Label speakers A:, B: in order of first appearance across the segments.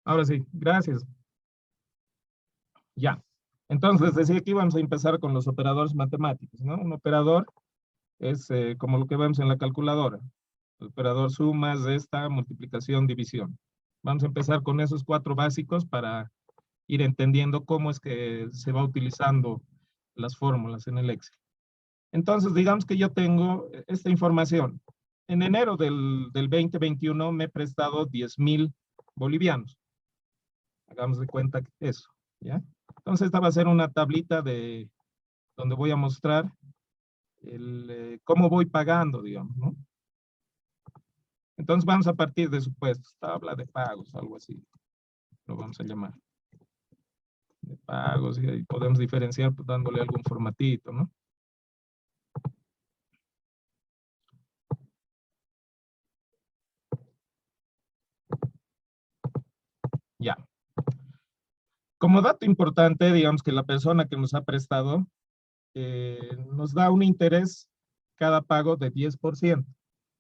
A: Ahora sí, gracias. Ya. Entonces, decía que íbamos a empezar con los operadores matemáticos, ¿no? Un operador es como lo que vemos en la calculadora. El operador suma, resta, multiplicación, división. Vamos a empezar con esos cuatro básicos para ir entendiendo cómo es que se va utilizando las fórmulas en el Excel. Entonces, digamos que yo tengo esta información. En enero del 2021 me he prestado 10,000 bolivianos. Hagamos de cuenta que eso, ¿ya? Entonces, esta va a ser una tablita de donde voy a mostrar cómo voy pagando, digamos, ¿no? Entonces, vamos a partir de supuestos, tabla de pagos, algo así, lo vamos a llamar. De pagos, y ahí podemos diferenciar pues, dándole algún formatito, ¿no? Ya. Como dato importante, digamos que la persona que nos ha prestado nos da un interés cada pago de 10%.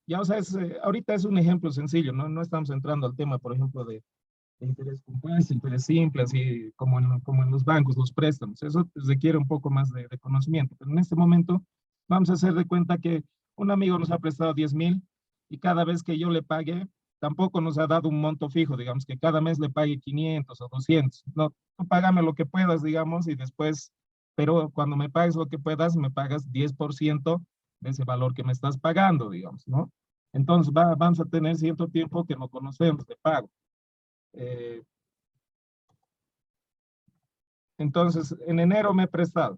A: Ya, o sea, ahorita es un ejemplo sencillo, ¿no? No estamos entrando al tema, por ejemplo, de interés compuesto, interés simple, así como en los bancos, los préstamos. Eso requiere un poco más de conocimiento. Pero en este momento vamos a hacer de cuenta que un amigo nos ha prestado 10,000 y cada vez que yo le pague, tampoco nos ha dado un monto fijo, digamos que cada mes le pague 500 o 200. No, tú págame lo que puedas, digamos, y después, pero cuando me pagues lo que puedas, me pagas 10% de ese valor que me estás pagando, digamos, ¿no? Entonces vamos a tener cierto tiempo que no conocemos de pago. Eh, entonces, en enero me he prestado.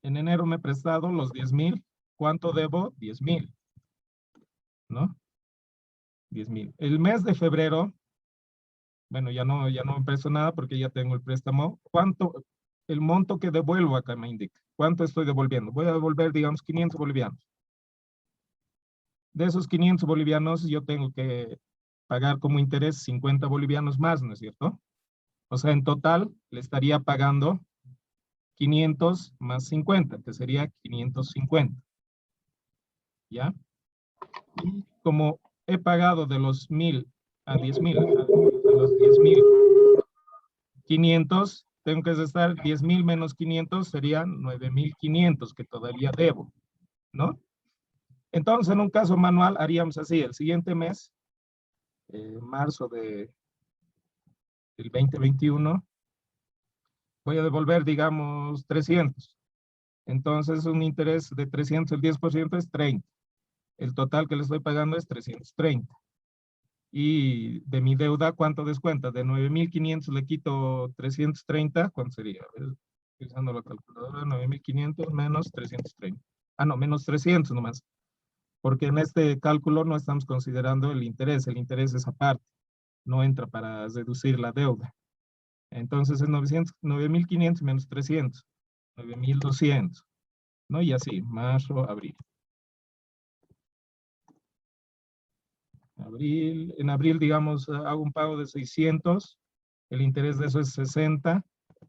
A: En enero me he prestado los 10,000. ¿Cuánto debo? 10,000, ¿no? 10,000. El mes de febrero, bueno, ya no me presto nada porque ya tengo el préstamo. ¿Cuánto? El monto que devuelvo acá me indica. ¿Cuánto estoy devolviendo? Voy a devolver, digamos, 500 bolivianos. De esos 500 bolivianos, yo tengo que pagar como interés 50 bolivianos más, ¿no es cierto? O sea, en total le estaría pagando 500 más 50, que sería 550, ¿ya? Y como he pagado de los 1,000 a 10,000, a los 10,500, tengo que restar 10,000 menos 500, serían 9,500 que todavía debo, ¿no? Entonces, en un caso manual, haríamos así, el siguiente mes, marzo del 2021, voy a devolver, digamos, 300. Entonces, un interés de 300, el 10% es 30. El total que le estoy pagando es 330. Y de mi deuda, ¿cuánto descuenta? De 9,500 le quito 330, ¿cuánto sería? A ver, usando la calculadora, 9,500 menos 330. Ah, no, menos 300 nomás. Porque en este cálculo no estamos considerando el interés es aparte, no entra para reducir la deuda. Entonces es 9,500 menos 300, 9,200, ¿no? Y así, marzo, abril. En abril, digamos, hago un pago de 600, el interés de eso es 60,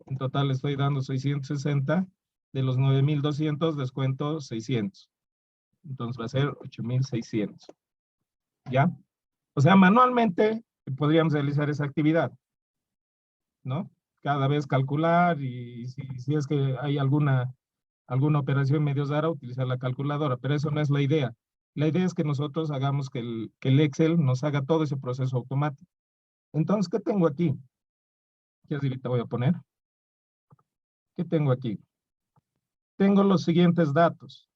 A: en total estoy dando 660, de los 9,200 descuento 600, entonces va a ser 8,600, ¿ya? O sea, manualmente podríamos realizar esa actividad, ¿no? Cada vez calcular y si es que hay alguna operación medio rara, utilizar la calculadora, pero eso no es la idea. La idea es que nosotros hagamos que el Excel nos haga todo ese proceso automático. Entonces, ¿qué tengo aquí? ¿Qué ahorita voy a poner? ¿Qué tengo aquí? Tengo los siguientes datos.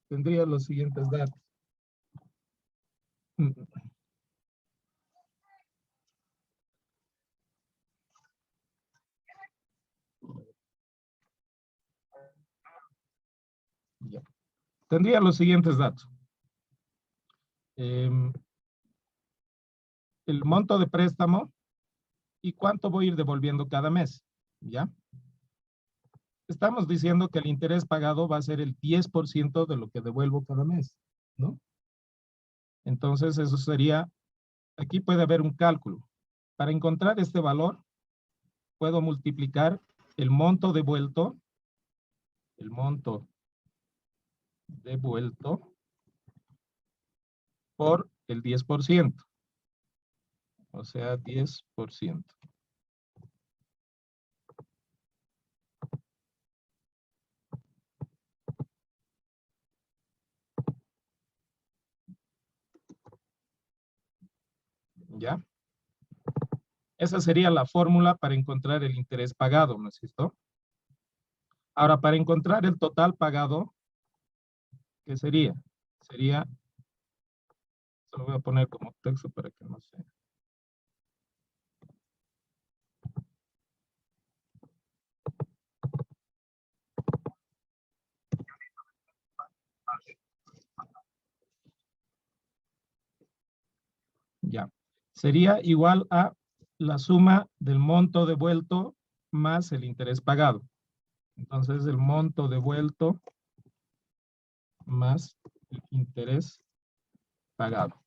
A: Tendría los siguientes datos. Ya. Tendría los siguientes datos. Eh, el monto de préstamo y cuánto voy a ir devolviendo cada mes. ¿Ya? Estamos diciendo que el interés pagado va a ser el 10% de lo que devuelvo cada mes, ¿no? Entonces, eso sería, aquí puede haber un cálculo. Para encontrar este valor, puedo multiplicar el monto devuelto por el 10%. O sea, 10%. ¿Ya? Esa sería la fórmula para encontrar el interés pagado, ¿no es cierto? Ahora, para encontrar el total pagado, ¿qué sería? Sería, se lo voy a poner como texto para que no se... Ya. Sería igual a la suma del monto devuelto más el interés pagado. Entonces, el monto devuelto más el interés pagado.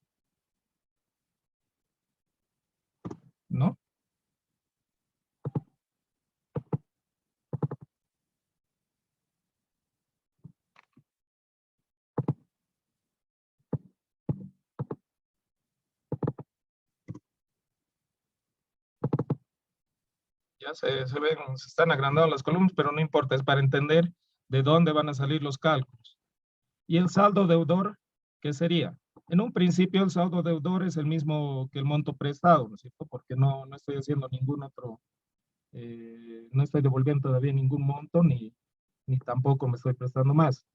A: ¿No? Ya se ven, se están agrandando las columnas, pero no importa, es para entender de dónde van a salir los cálculos. Y el saldo deudor, ¿qué sería? En un principio el saldo deudor es el mismo que el monto prestado, ¿no es cierto? Porque no estoy haciendo ningún otro, no estoy devolviendo todavía ningún monto, ni tampoco me estoy prestando más.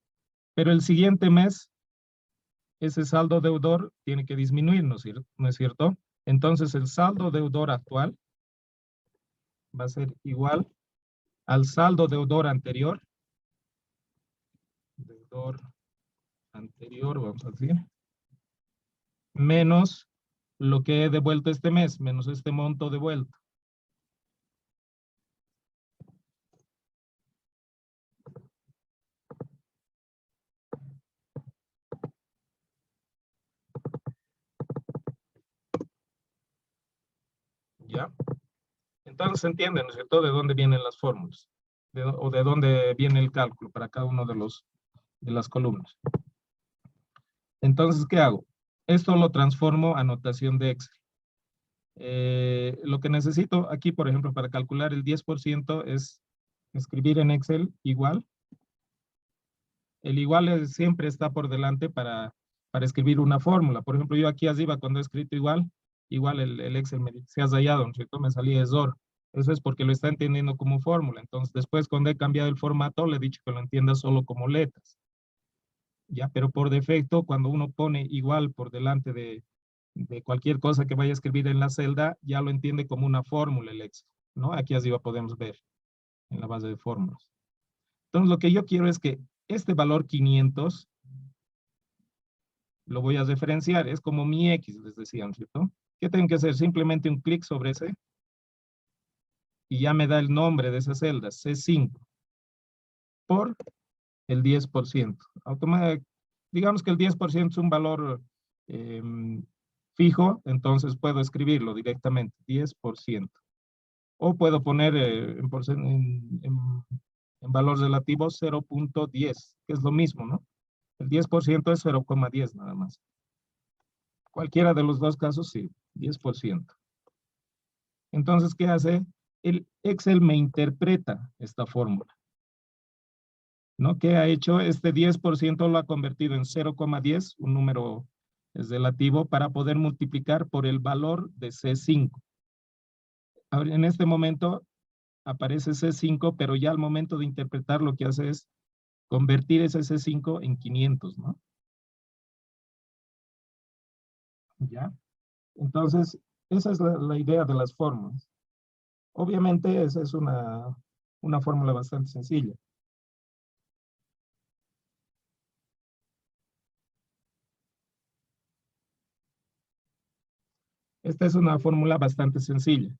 A: Pero el siguiente mes, ese saldo deudor tiene que disminuir, ¿no es cierto? Entonces el saldo deudor actual va a ser igual al saldo deudor anterior, vamos a decir, menos lo que he devuelto este mes, menos este monto devuelto. ¿Ya? Entonces se entiende, ¿no es cierto?, de dónde vienen las fórmulas, o de dónde viene el cálculo para cada uno de las columnas. Entonces, ¿qué hago? Esto lo transformo a notación de Excel. Lo que necesito aquí, por ejemplo, para calcular el 10% es escribir en Excel igual. El igual siempre está por delante para escribir una fórmula. Por ejemplo, yo aquí arriba cuando he escrito igual el Excel me dice, se has hallado, ¿no es cierto? Me salía error. Eso es porque lo está entendiendo como fórmula. Entonces, después cuando he cambiado el formato, le he dicho que lo entienda solo como letras. Ya, pero por defecto, cuando uno pone igual por delante de cualquier cosa que vaya a escribir en la celda, ya lo entiende como una fórmula el Excel, ¿no? Aquí arriba podemos ver en la base de fórmulas. Entonces, lo que yo quiero es que este valor 500 lo voy a referenciar, es como mi X, les decía, ¿no es cierto? ¿Qué tengo que hacer? Simplemente un clic sobre ese y ya me da el nombre de esa celda, C5, por el 10%. Digamos que el 10% es un valor fijo, entonces puedo escribirlo directamente, 10%. O puedo poner en valor relativo 0.10, que es lo mismo, ¿no? El 10% es 0,10 nada más. Cualquiera de los dos casos, sí, 10%. Entonces, ¿qué hace? El Excel me interpreta esta fórmula, ¿no? ¿Qué ha hecho? Este 10% lo ha convertido en 0,10, un número relativo, para poder multiplicar por el valor de C5. Ahora, en este momento aparece C5, pero ya al momento de interpretar lo que hace es convertir ese C5 en 500, ¿no? ¿Ya? Entonces, esa es la idea de las fórmulas. Obviamente, esa es una fórmula bastante sencilla. Esta es una fórmula bastante sencilla,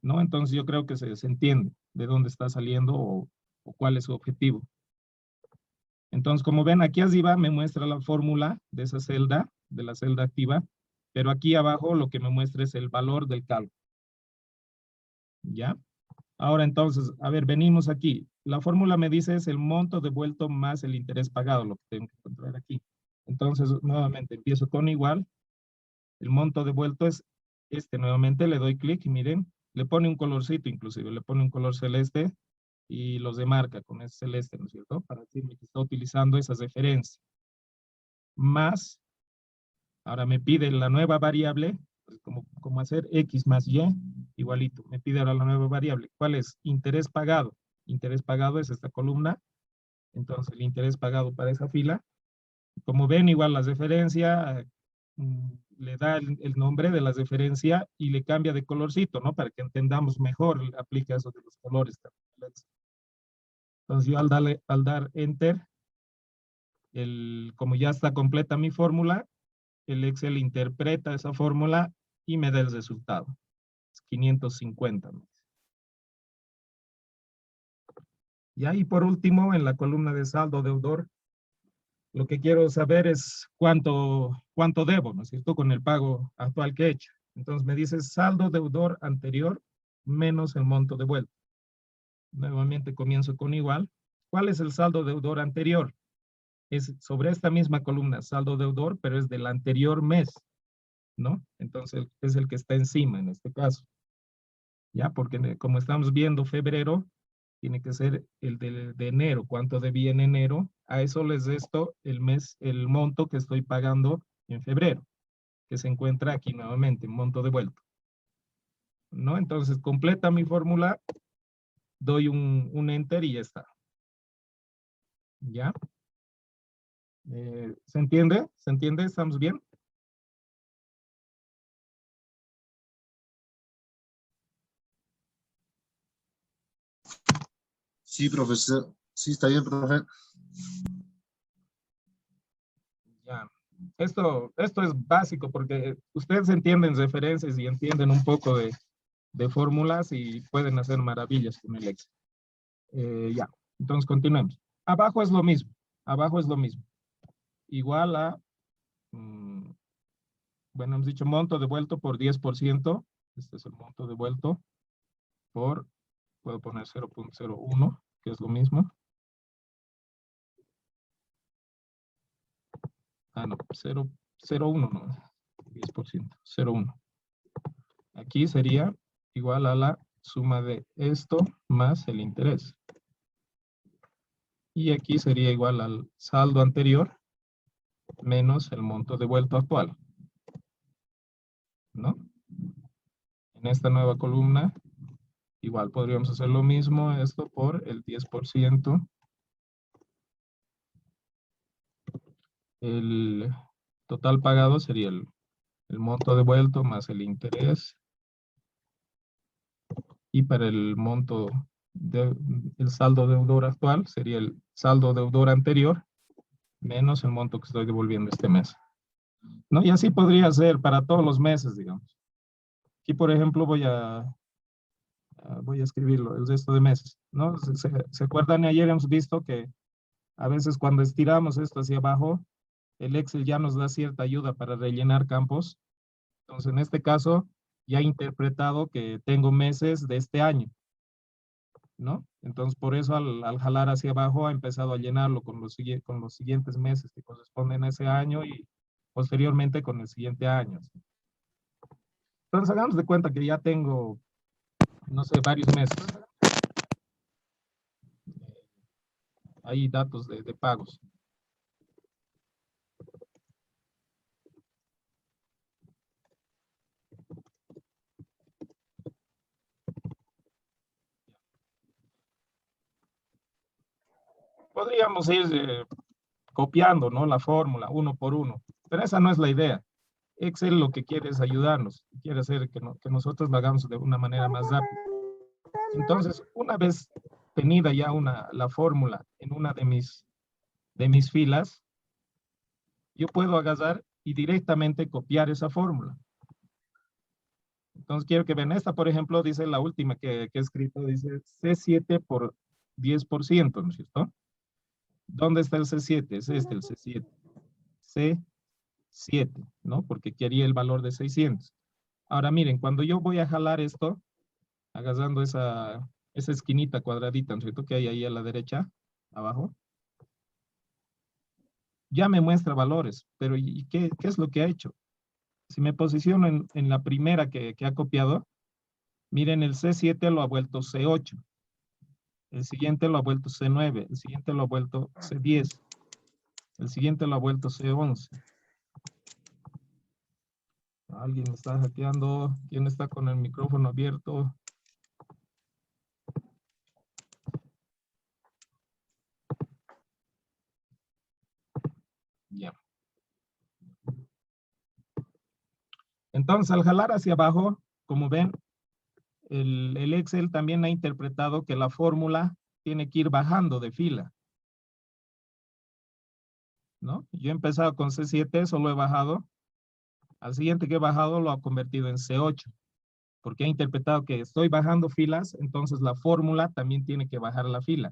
A: ¿no? Entonces yo creo que se entiende de dónde está saliendo o cuál es su objetivo. Entonces, como ven, aquí arriba me muestra la fórmula de esa celda, de la celda activa, pero aquí abajo lo que me muestra es el valor del cálculo. ¿Ya? Ahora entonces, a ver, venimos aquí. La fórmula me dice es el monto devuelto más el interés pagado, lo que tengo que encontrar aquí. Entonces, nuevamente, empiezo con igual. El monto devuelto es Este nuevamente le doy clic y miren, le pone un colorcito inclusive, le pone un color celeste y los demarca con ese celeste, ¿no es cierto? Para decirme que está utilizando esas referencias. Más, ahora me pide la nueva variable, pues como hacer X más Y, igualito. Me pide ahora la nueva variable. ¿Cuál es? Interés pagado. Interés pagado es esta columna. Entonces, el interés pagado para esa fila. Como ven, igual la referencia le da el nombre de la referencia y le cambia de colorcito, ¿no? Para que entendamos mejor, aplica eso de los colores. Entonces, yo al dar Enter, como ya está completa mi fórmula, el Excel interpreta esa fórmula y me da el resultado. Es 550. Ya, y por último, en la columna de saldo deudor, lo que quiero saber es cuánto debo, ¿no es cierto?, con el pago actual que he hecho. Entonces me dice saldo deudor anterior menos el monto devuelto. Nuevamente comienzo con igual. ¿Cuál es el saldo deudor anterior? Es sobre esta misma columna, saldo deudor, pero es del anterior mes, ¿no? Entonces es el que está encima en este caso. Ya, porque como estamos viendo febrero, tiene que ser el de enero. ¿Cuánto debía en enero? A eso les resto el mes, el monto que estoy pagando en febrero, que se encuentra aquí nuevamente, monto devuelto. ¿No? Entonces completa mi fórmula, doy un enter y ya está. ¿Ya? ¿Se entiende? ¿Se entiende? ¿Estamos bien?
B: Sí, profesor. Sí, está bien, profe.
A: Ya. Esto es básico porque ustedes entienden referencias y entienden un poco de fórmulas y pueden hacer maravillas con el Excel. Ya, entonces continuemos. Abajo es lo mismo, abajo es lo mismo. Igual a, bueno, hemos dicho monto devuelto por 10%. Este es el monto devuelto por, puedo poner 0.01, que es lo mismo. Ah, no, 0.01, no, 10%, 0.1. Aquí sería igual a la suma de esto más el interés. Y aquí sería igual al saldo anterior menos el monto devuelto actual, ¿no? En esta nueva columna, igual podríamos hacer lo mismo, esto por el 10%. El total pagado sería el monto devuelto más el interés. Y para el monto, el saldo deudor actual sería el saldo deudor anterior menos el monto que estoy devolviendo este mes. ¿No? Y así podría ser para todos los meses, digamos. Aquí, por ejemplo, voy a escribirlo, el resto de meses, ¿no? ¿Se acuerdan? Ayer hemos visto que a veces cuando estiramos esto hacia abajo, el Excel ya nos da cierta ayuda para rellenar campos. Entonces, en este caso, ya he interpretado que tengo meses de este año, ¿no? Entonces, por eso al jalar hacia abajo ha empezado a llenarlo con los siguientes meses que corresponden a ese año y posteriormente con el siguiente año. Entonces, hagamos de cuenta que ya tengo, no sé, varios meses. Hay datos de pagos. Podríamos ir copiando, ¿no? La fórmula uno por uno, pero esa no es la idea. Excel lo que quiere es ayudarnos, quiere hacer que nosotros lo hagamos de una manera más rápida. Entonces, una vez tenida ya la fórmula en una de mis filas, yo puedo agarrar y directamente copiar esa fórmula. Entonces, quiero que vean esta, por ejemplo, dice la última que he escrito, dice C7 por 10%, ¿no es cierto? ¿Dónde está el C7? Es este, el C7. C7, ¿no? Porque quería el valor de 600. Ahora miren, cuando yo voy a jalar esto, agarrando esa esquinita cuadradita, ¿no es cierto? Que hay ahí a la derecha, abajo, ya me muestra valores, pero ¿y qué es lo que ha hecho? Si me posiciono en la primera que ha copiado, miren, el C7 lo ha vuelto C8. El siguiente lo ha vuelto C9. El siguiente lo ha vuelto C10. El siguiente lo ha vuelto C11. Alguien me está hackeando. ¿Quién está con el micrófono abierto? Ya. Entonces, al jalar hacia abajo, como ven, el Excel también ha interpretado que la fórmula tiene que ir bajando de fila, ¿no? Yo he empezado con C7, eso lo he bajado. Al siguiente que he bajado lo ha convertido en C8, porque ha interpretado que estoy bajando filas, entonces la fórmula también tiene que bajar la fila,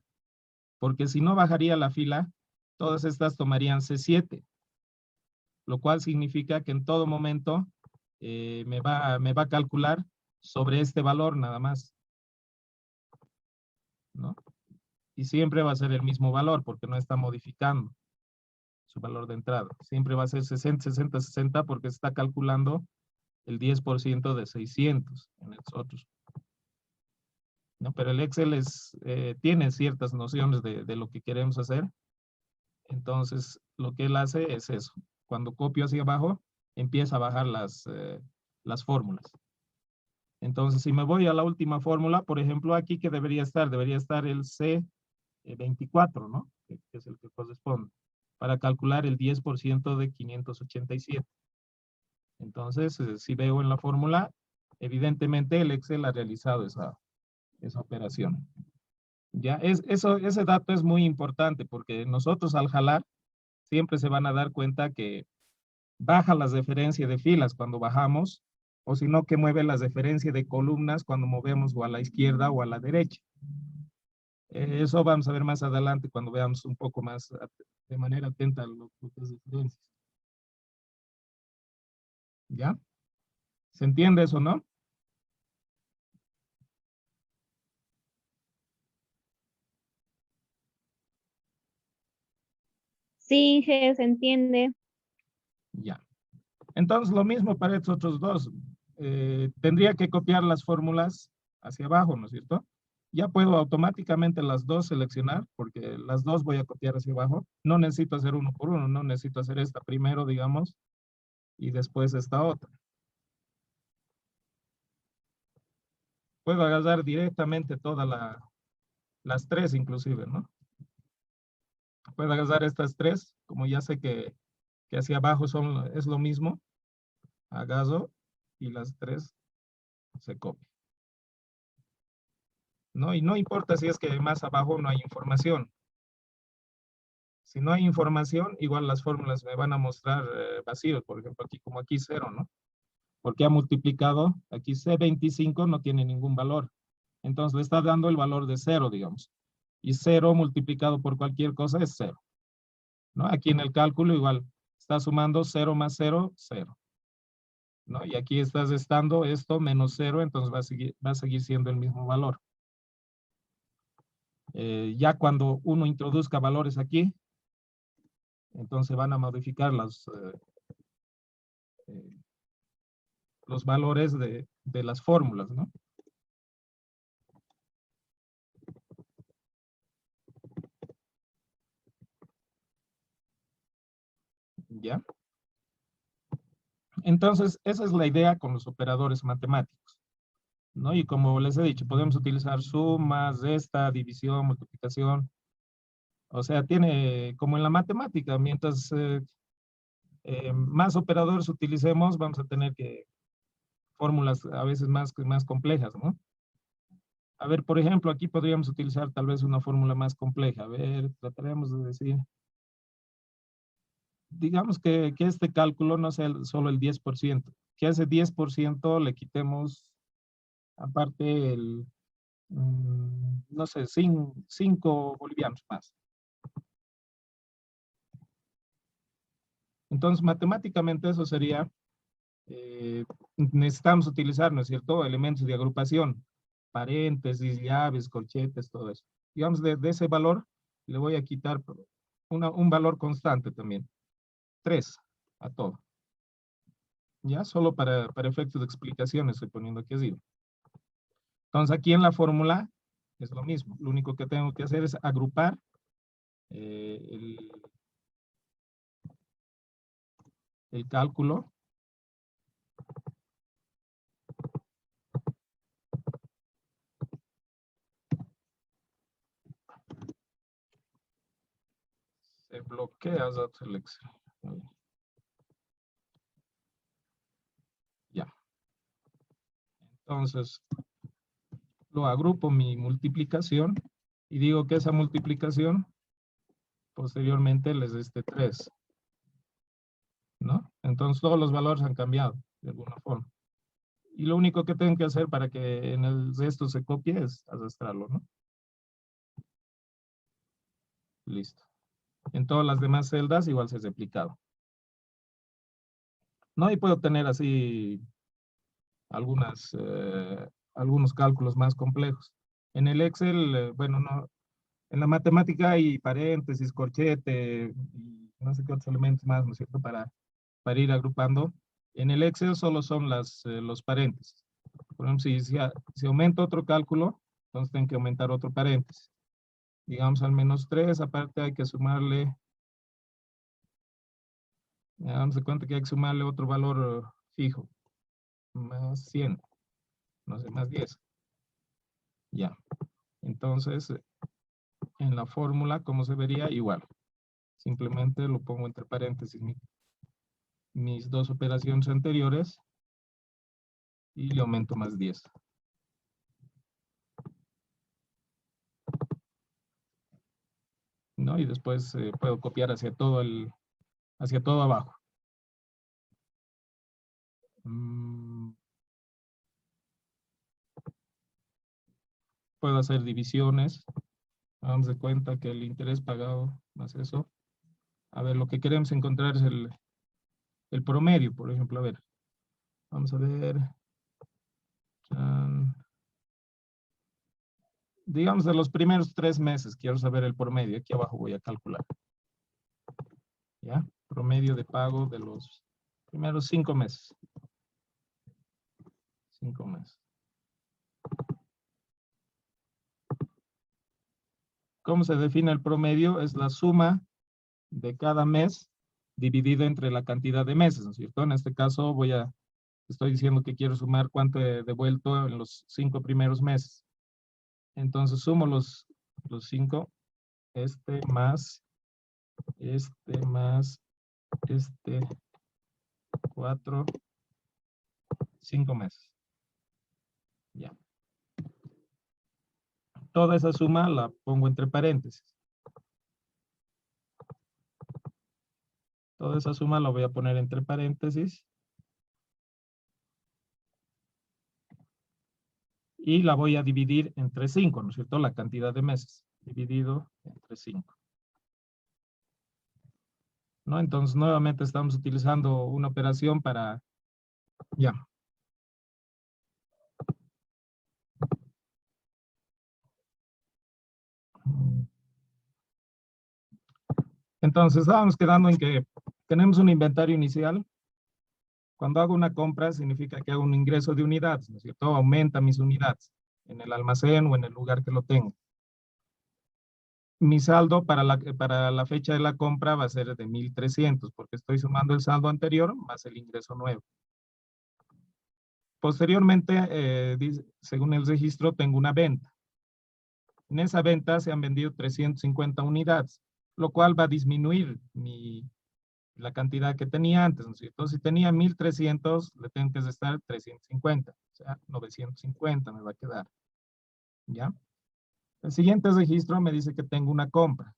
A: porque si no bajaría la fila, todas estas tomarían C7, lo cual significa que en todo momento me va a calcular sobre este valor nada más, ¿no? Y siempre va a ser el mismo valor porque no está modificando su valor de entrada. Siempre va a ser 60, 60, 60 porque está calculando el 10% de 600 en los otros. ¿No? Pero el Excel tiene ciertas nociones de lo que queremos hacer. Entonces, lo que él hace es eso. Cuando copio hacia abajo, empieza a bajar las fórmulas. Entonces, si me voy a la última fórmula, por ejemplo, aquí que debería estar el C24, ¿no? Que es el que corresponde, para calcular el 10% de 587. Entonces, si veo en la fórmula, evidentemente el Excel ha realizado esa operación. Ya, ese dato es muy importante porque nosotros al jalar siempre se van a dar cuenta que baja las referencias de filas cuando bajamos, o si no que mueve las referencias de columnas cuando movemos o a la izquierda o a la derecha. Eso vamos a ver más adelante cuando veamos un poco más de manera atenta lo que es diferencias. ¿Ya? ¿Se entiende eso, no?
C: Sí, Inge, se entiende.
A: Ya. Entonces, lo mismo para estos otros dos. Tendría que copiar las fórmulas hacia abajo, ¿no es cierto? Ya puedo automáticamente las dos seleccionar, porque las dos voy a copiar hacia abajo. No necesito hacer uno por uno, no necesito hacer esta primero, digamos, y después esta otra. Puedo agarrar directamente todas las tres inclusive, ¿no? Puedo agarrar estas tres, como ya sé que hacia abajo es lo mismo, agarro y las tres se copian. ¿No? Y no importa si es que más abajo no hay información. Si no hay información, igual las fórmulas me van a mostrar vacíos. Por ejemplo, aquí como aquí 0, ¿no? Porque ha multiplicado, aquí C25 no tiene ningún valor. Entonces le está dando el valor de 0, digamos. Y 0 multiplicado por cualquier cosa es 0. ¿No? Aquí en el cálculo igual está sumando 0 más 0, 0. ¿No? Y aquí estás restando esto menos 0, entonces va a seguir siendo el mismo valor. Ya cuando uno introduzca valores aquí, entonces van a modificar los valores de las fórmulas, ¿no? ¿Ya? Entonces, esa es la idea con los operadores matemáticos, ¿no? Y como les he dicho, podemos utilizar suma, resta, división, multiplicación. O sea, tiene, como en la matemática, mientras más operadores utilicemos, vamos a tener que fórmulas a veces más complejas, ¿no? A ver, por ejemplo, aquí podríamos utilizar tal vez una fórmula más compleja. A ver, trataremos de decir, digamos que este cálculo no sea solo el 10%, que a ese 10% le quitemos aparte no sé, 5 bolivianos más. Entonces, matemáticamente eso sería, necesitamos utilizar, ¿no es cierto?, elementos de agrupación, paréntesis, llaves, corchetes, todo eso. Digamos, de ese valor le voy a quitar un valor constante también, 3 a todo. Ya, solo para efectos de explicación estoy poniendo aquí así. Entonces, aquí en la fórmula es lo mismo. Lo único que tengo que hacer es agrupar el cálculo. Se bloquea el Excel. Ya. Entonces, lo agrupo mi multiplicación y digo que esa multiplicación posteriormente les dé este 3. ¿No? Entonces todos los valores han cambiado de alguna forma. Y lo único que tengo que hacer para que en el resto se copie es arrastrarlo, ¿no? Listo. En todas las demás celdas igual se ha replicado. ¿No? Y puedo tener así algunos cálculos más complejos. En el Excel, bueno, no, en la matemática hay paréntesis, corchete, y no sé qué otros elementos más, ¿no es cierto? Para ir agrupando. En el Excel solo son los paréntesis. Por ejemplo, si aumenta otro cálculo, entonces tengo que aumentar otro paréntesis. Digamos al menos 3, aparte hay que sumarle, ya damos de cuenta que hay que sumarle otro valor fijo, más 100, no sé, más 10. Ya. Entonces, en la fórmula, ¿cómo se vería? Igual. Simplemente lo pongo entre paréntesis mis dos operaciones anteriores y le aumento más 10. ¿No? Y después puedo copiar hacia todo abajo. Puedo hacer divisiones. Hagamos de cuenta que el interés pagado más eso. A ver, lo que queremos encontrar es el promedio, por ejemplo. A ver, vamos a ver. Digamos de los primeros 3 meses, quiero saber el promedio. Aquí abajo voy a calcular. ¿Ya? Promedio de pago de los primeros 5 meses. 5 meses. ¿Cómo se define el promedio? Es la suma de cada mes dividido entre la cantidad de meses, ¿no es cierto? En este caso estoy diciendo que quiero sumar cuánto he devuelto en los 5 primeros meses. Entonces sumo los 5, más, más, 4, 5 meses. Ya. Toda esa suma la pongo entre paréntesis. Toda esa suma la voy a poner entre paréntesis. Y la voy a dividir entre 5, ¿no es cierto? La cantidad de meses. Dividido entre 5. ¿No? Entonces, nuevamente estamos utilizando una operación para... Ya. Entonces, estábamos quedando en que tenemos un inventario inicial. Cuando hago una compra, significa que hago un ingreso de unidades, ¿no es cierto? Aumenta mis unidades en el almacén o en el lugar que lo tengo. Mi saldo para la fecha de la compra va a ser de 1,300, porque estoy sumando el saldo anterior más el ingreso nuevo. Posteriormente, según el registro, tengo una venta. En esa venta se han vendido 350 unidades, lo cual va a disminuir la cantidad que tenía antes, ¿no es cierto? Si tenía 1,300, le tengo que restar 350, o sea, 950 me va a quedar, ¿ya? El siguiente registro me dice que tengo una compra.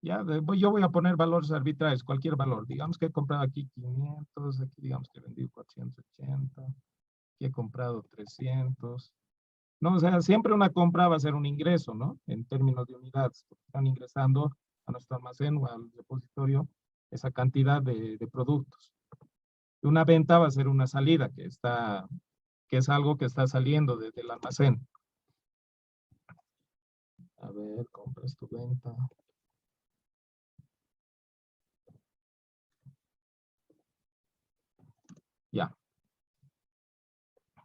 A: Ya, yo voy a poner valores arbitrarios, cualquier valor. Digamos que he comprado aquí 500, aquí digamos que he vendido 480, aquí he comprado 300. No, o sea, siempre una compra va a ser un ingreso, ¿no? En términos de unidades, porque están ingresando a nuestro almacén o al repositorio esa cantidad de productos. Una venta va a ser una salida que es algo que está saliendo desde el almacén. A ver, compras tu venta. Ya.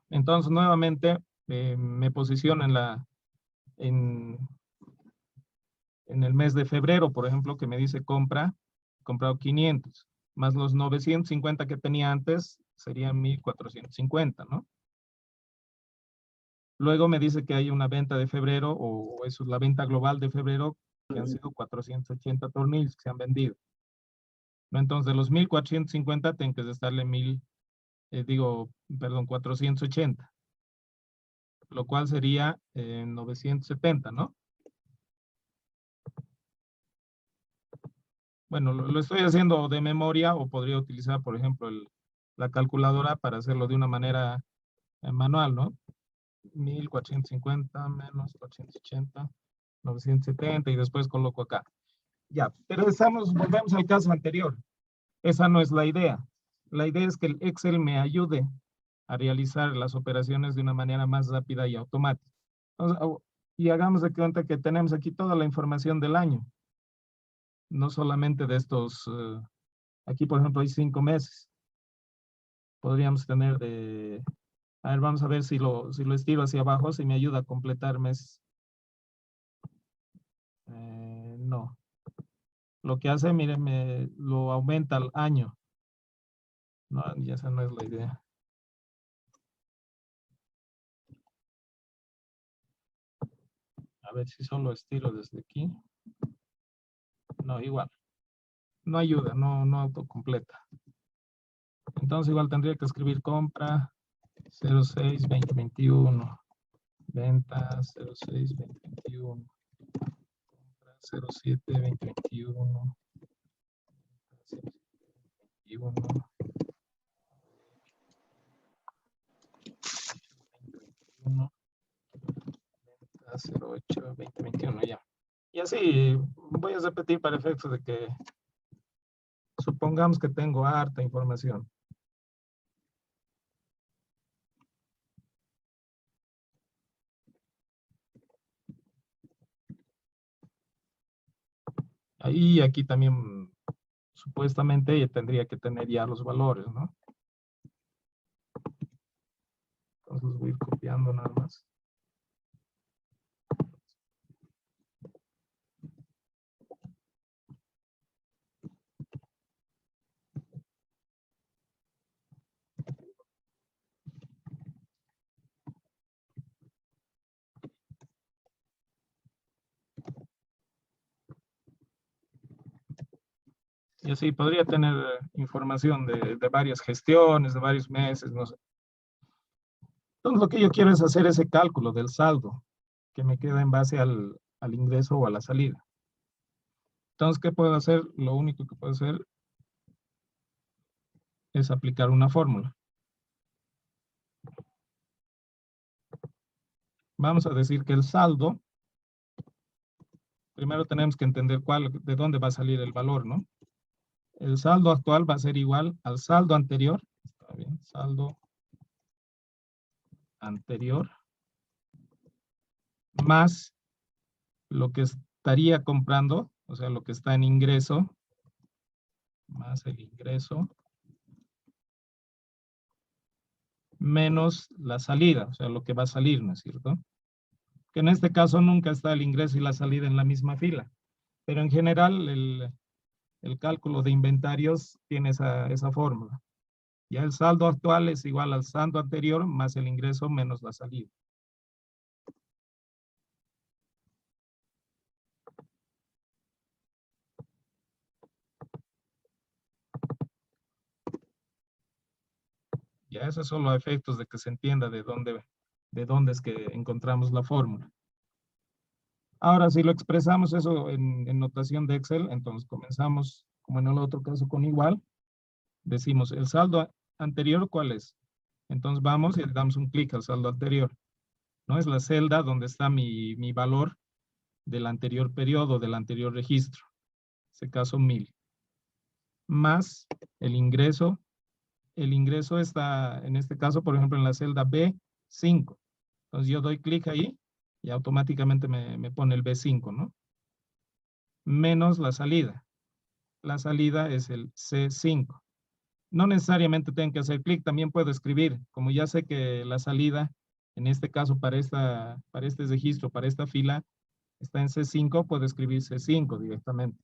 A: Entonces, nuevamente, me posiciono en el mes de febrero, por ejemplo, que me dice comprado 500, más los 950 que tenía antes, serían 1450, ¿no? Luego me dice que hay una venta de febrero, o eso es la venta global de febrero, que han sido 480 tornillos que se han vendido, ¿no? Entonces, de los 1450 tengo que restarle 480, lo cual sería 970, ¿no? Bueno, lo estoy haciendo de memoria, o podría utilizar, por ejemplo, la calculadora para hacerlo de una manera manual, ¿no? 1450 menos 480, 970, y después coloco acá. Ya, pero volvemos al caso anterior. Esa no es la idea. La idea es que el Excel me ayude a realizar las operaciones de una manera más rápida y automática. Entonces, y hagamos de cuenta que tenemos aquí toda la información del año. No solamente de estos, aquí por ejemplo hay 5 meses. Podríamos tener a ver, vamos a ver si lo estiro hacia abajo, si me ayuda a completar meses. No. Lo que hace, miren, lo aumenta al año. No, y esa no es la idea. A ver si solo estiro desde aquí. No, igual. No ayuda, no autocompleta. Entonces igual tendría que escribir compra 06-2021. Venta 06-2021. Compra 07-2021. 07-2021. 08-2021, ya. Y así voy a repetir para efectos de que supongamos que tengo harta información. Ahí, aquí también supuestamente tendría que tener ya los valores, ¿no? Entonces voy a ir copiando nada más. Y así podría tener información de varias gestiones, de varios meses, no sé. Entonces lo que yo quiero es hacer ese cálculo del saldo que me queda en base al ingreso o a la salida. Entonces, ¿qué puedo hacer? Lo único que puedo hacer es aplicar una fórmula. Vamos a decir que el saldo, primero tenemos que entender de dónde va a salir el valor, ¿no? El saldo actual va a ser igual al saldo anterior. Está bien, saldo anterior más lo que estaría comprando, o sea, lo que está en ingreso, más el ingreso, menos la salida, o sea, lo que va a salir, ¿no es cierto? Que en este caso nunca está el ingreso y la salida en la misma fila, pero en general el cálculo de inventarios tiene esa fórmula. Ya el saldo actual es igual al saldo anterior más el ingreso menos la salida. Ya esos son los efectos de que se entienda de dónde es que encontramos la fórmula. Ahora, si lo expresamos eso en notación de Excel, entonces comenzamos, como en el otro caso, con igual. Decimos, el saldo anterior, ¿cuál es? Entonces vamos y le damos un clic al saldo anterior. ¿No? Es la celda donde está mi valor del anterior periodo, del anterior registro. En este caso, 1000. Más el ingreso. El ingreso está, en este caso, por ejemplo, en la celda B5. Entonces yo doy clic ahí y automáticamente me pone el B5, ¿no? Menos la salida. La salida es el C5. No necesariamente tengo que hacer clic, también puedo escribir. Como ya sé que la salida, en este caso para este registro, para esta fila, está en C5, puedo escribir C5 directamente.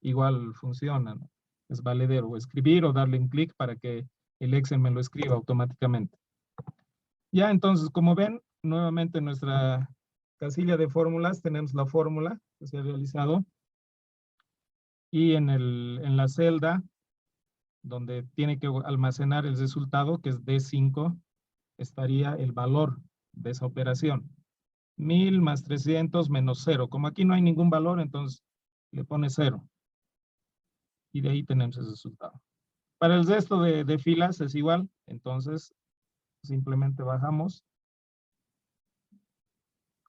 A: Igual funciona, ¿no? Es valedero, o escribir o darle un clic para que el Excel me lo escriba automáticamente. Ya, entonces, como ven, nuevamente en nuestra casilla de fórmulas tenemos la fórmula que se ha realizado. Y en la celda donde tiene que almacenar el resultado, que es D5, estaría el valor de esa operación. 1000 más 300 menos 0. Como aquí no hay ningún valor, entonces le pone 0. Y de ahí tenemos el resultado. Para el resto de filas es igual, entonces simplemente bajamos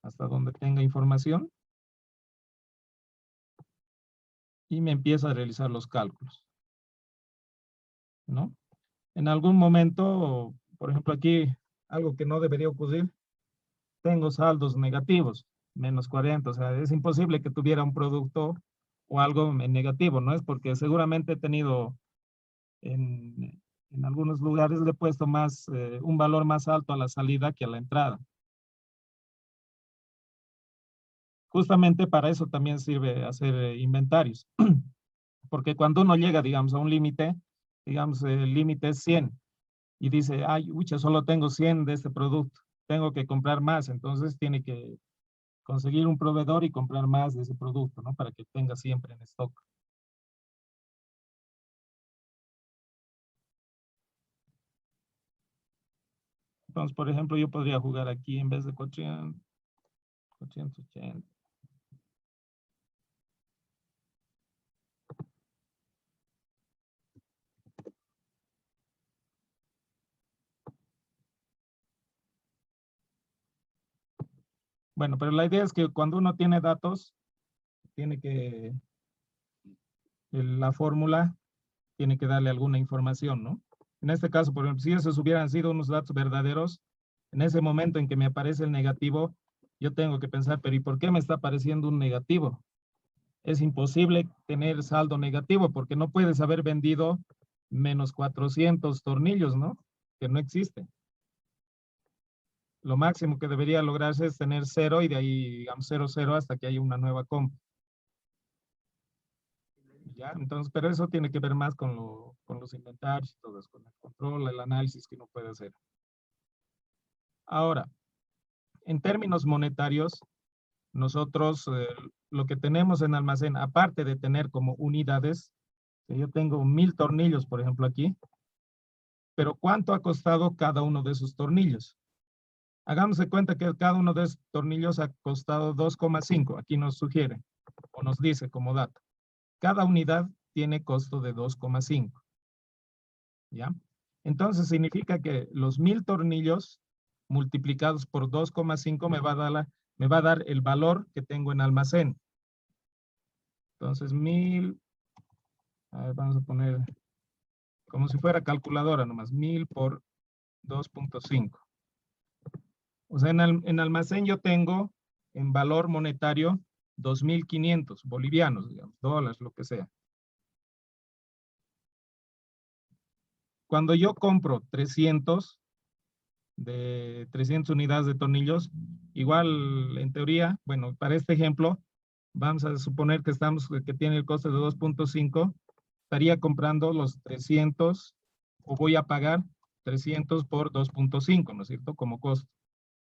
A: hasta donde tenga información y me empieza a realizar los cálculos, ¿no? En algún momento, por ejemplo aquí, algo que no debería ocurrir, tengo saldos negativos, menos 40, o sea, es imposible que tuviera un producto o algo en negativo, ¿no? Es porque seguramente he tenido en algunos lugares le he puesto más, un valor más alto a la salida que a la entrada. Justamente para eso también sirve hacer inventarios, porque cuando uno llega, digamos, a un límite, digamos, el límite es 100, y dice, ay, ucha, solo tengo 100 de este producto, tengo que comprar más, entonces tiene que conseguir un proveedor y comprar más de ese producto, ¿no? Para que tenga siempre en stock. Entonces, por ejemplo, yo podría jugar aquí en vez de 400, 480. Bueno, pero la idea es que cuando uno tiene datos, tiene que, la fórmula tiene que darle alguna información, ¿no? En este caso, por ejemplo, si esos hubieran sido unos datos verdaderos, en ese momento en que me aparece el negativo, yo tengo que pensar, pero ¿y por qué me está apareciendo un negativo? Es imposible tener saldo negativo porque no puedes haber vendido menos 400 tornillos, ¿no? Que no existe. Lo máximo que debería lograrse es tener 0 y de ahí, digamos, 0, 0 hasta que haya una nueva compra. ¿Ya? Entonces, pero eso tiene que ver más con los inventarios y todo eso, con el control, el análisis que uno puede hacer. Ahora, en términos monetarios, nosotros lo que tenemos en almacén, aparte de tener como unidades, que yo tengo 1000 tornillos, por ejemplo, aquí, pero ¿cuánto ha costado cada uno de esos tornillos? Hagamos de cuenta que cada uno de esos tornillos ha costado 2,5. Aquí nos sugiere o nos dice como dato. Cada unidad tiene costo de 2,5. ¿Ya? Entonces significa que los 1000 tornillos multiplicados por 2,5 me va a dar el valor que tengo en almacén. Entonces 1000, a ver, vamos a poner como si fuera calculadora nomás, 1000 por 2,5. O sea, en almacén yo tengo en valor monetario 2.500 bolivianos, digamos, dólares, lo que sea. Cuando yo compro 300 unidades de tornillos, igual en teoría, bueno, para este ejemplo, vamos a suponer que tiene el coste de 2,5, estaría comprando los 300 o voy a pagar 300 por 2,5, ¿no es cierto? Como costo.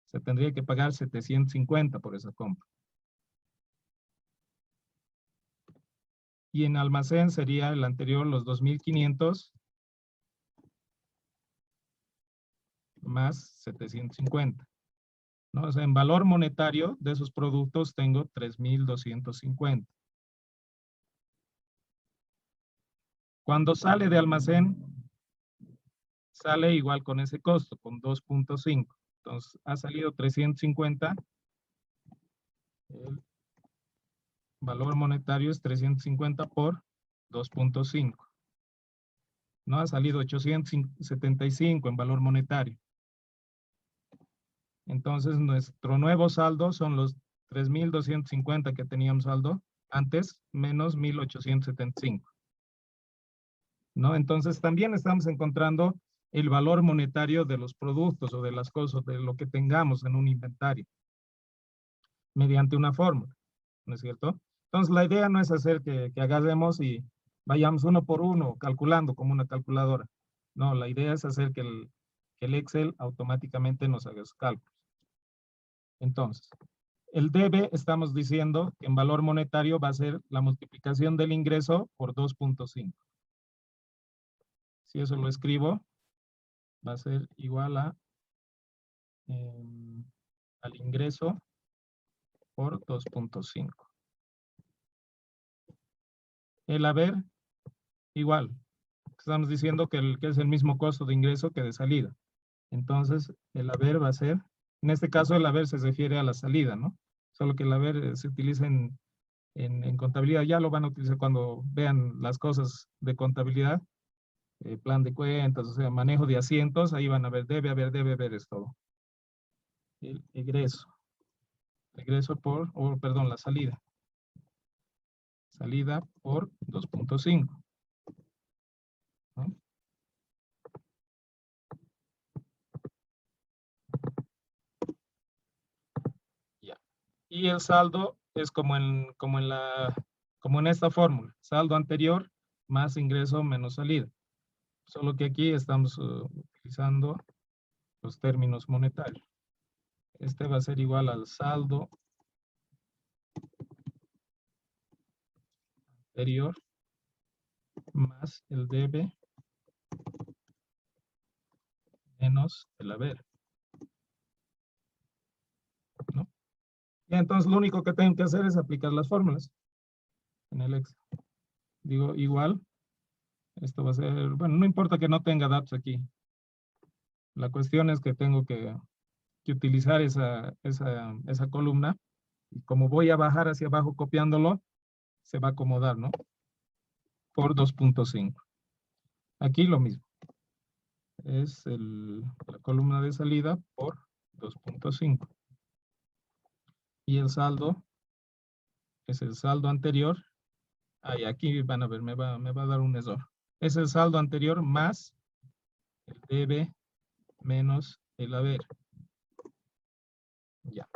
A: Se tendría que pagar 750 por esa compra. Y en almacén sería el anterior, los 2.500 más 750. ¿No? O sea, en valor monetario de esos productos tengo 3.250. Cuando sale de almacén, sale igual con ese costo, con 2,5. Entonces, ha salido 350. El valor monetario es 350 por 2,5. ¿No? Ha salido 875 en valor monetario. Entonces, nuestro nuevo saldo son los 3.250 que teníamos saldo antes, menos 1.875. ¿no? Entonces también estamos encontrando el valor monetario de los productos o de las cosas, de lo que tengamos en un inventario, mediante una fórmula, ¿no es cierto? Entonces la idea no es hacer que agarremos y vayamos uno por uno calculando como una calculadora. No, la idea es hacer que el Excel automáticamente nos haga esos cálculos. Entonces, el debe, estamos diciendo que en valor monetario va a ser la multiplicación del ingreso por 2.5. Si eso lo escribo, va a ser igual a al ingreso por 2.5. El haber, igual. Estamos diciendo que es el mismo costo de ingreso que de salida. Entonces, el haber va a ser, en este caso el haber se refiere a la salida, ¿no? Solo que el haber se utiliza en contabilidad. Ya lo van a utilizar cuando vean las cosas de contabilidad, plan de cuentas, o sea, manejo de asientos, ahí van a ver, debe haber, es todo. El egreso. Egreso por, perdón, la salida. Salida por 2.5. ¿No? Ya. Y el saldo es como en esta fórmula. Saldo anterior más ingreso menos salida. Solo que aquí estamos utilizando los términos monetarios. Este va a ser igual al saldo anterior más el debe menos el haber, ¿no? Y entonces lo único que tengo que hacer es aplicar las fórmulas en el Excel. Digo igual, esto va a ser, bueno, no importa que no tenga datos aquí. La cuestión es que tengo que utilizar esa columna. Y como voy a bajar hacia abajo copiándolo, se va a acomodar, ¿no? Por 2.5. Aquí lo mismo. Es la columna de salida por 2.5. Y el saldo es el saldo anterior. Ahí, aquí van a ver, me va a dar un error. Es el saldo anterior más el debe menos el haber. Ya.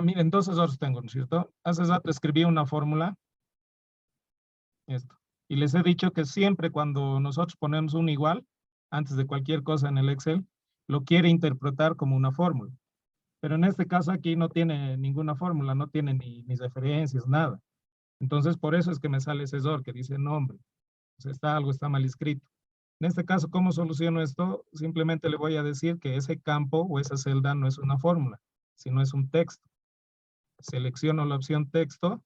A: Miren, dos errores tengo, ¿no es cierto? Hace rato escribí una fórmula. Esto. Y les he dicho que siempre cuando nosotros ponemos un igual, antes de cualquier cosa en el Excel, lo quiere interpretar como una fórmula. Pero en este caso aquí no tiene ninguna fórmula, no tiene ni referencias, nada. Entonces por eso es que me sale ese error que dice nombre. O sea, algo está mal escrito. En este caso, ¿cómo soluciono esto? Simplemente le voy a decir que ese campo o esa celda no es una fórmula, sino es un texto. Selecciono la opción texto,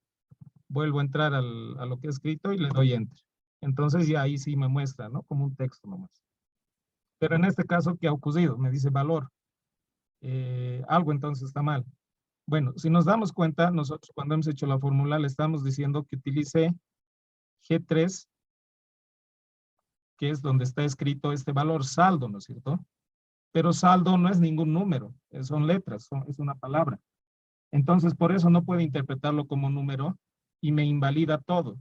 A: vuelvo a entrar a lo que he escrito y le doy enter. Entonces ya ahí sí me muestra, ¿no? Como un texto nomás. Pero en este caso, ¿qué ha ocurrido? Me dice valor. Algo entonces está mal. Bueno, si nos damos cuenta, nosotros cuando hemos hecho la fórmula le estamos diciendo que utilice G3, que es donde está escrito este valor saldo, ¿no es cierto? Pero saldo no es ningún número, son letras, es una palabra. Entonces, por eso no puede interpretarlo como número y me invalida todo.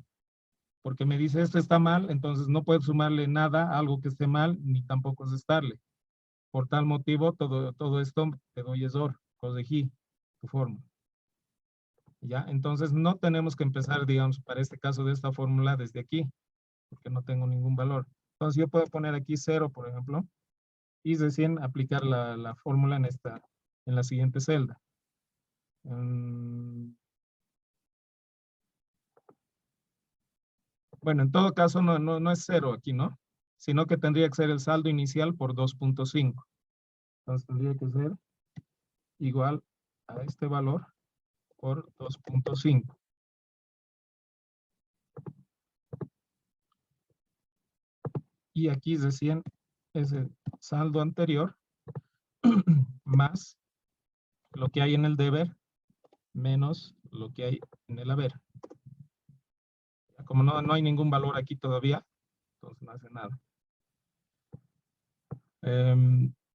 A: Porque me dice esto está mal, entonces no puedo sumarle nada a algo que esté mal, ni tampoco restarle. Por tal motivo, todo esto te doy error, corregí tu fórmula. ¿Ya? Entonces no tenemos que empezar, digamos, para este caso de esta fórmula desde aquí, porque no tengo ningún valor. Entonces yo puedo poner aquí 0, por ejemplo, y recién aplicar la fórmula en la siguiente celda. Bueno, en todo caso no es 0 aquí, ¿no? Sino que tendría que ser el saldo inicial por 2.5. Entonces tendría que ser igual a este valor por 2.5. Y aquí recién es el saldo anterior más lo que hay en el deber menos lo que hay en el haber. Como no hay ningún valor aquí todavía, entonces no hace nada.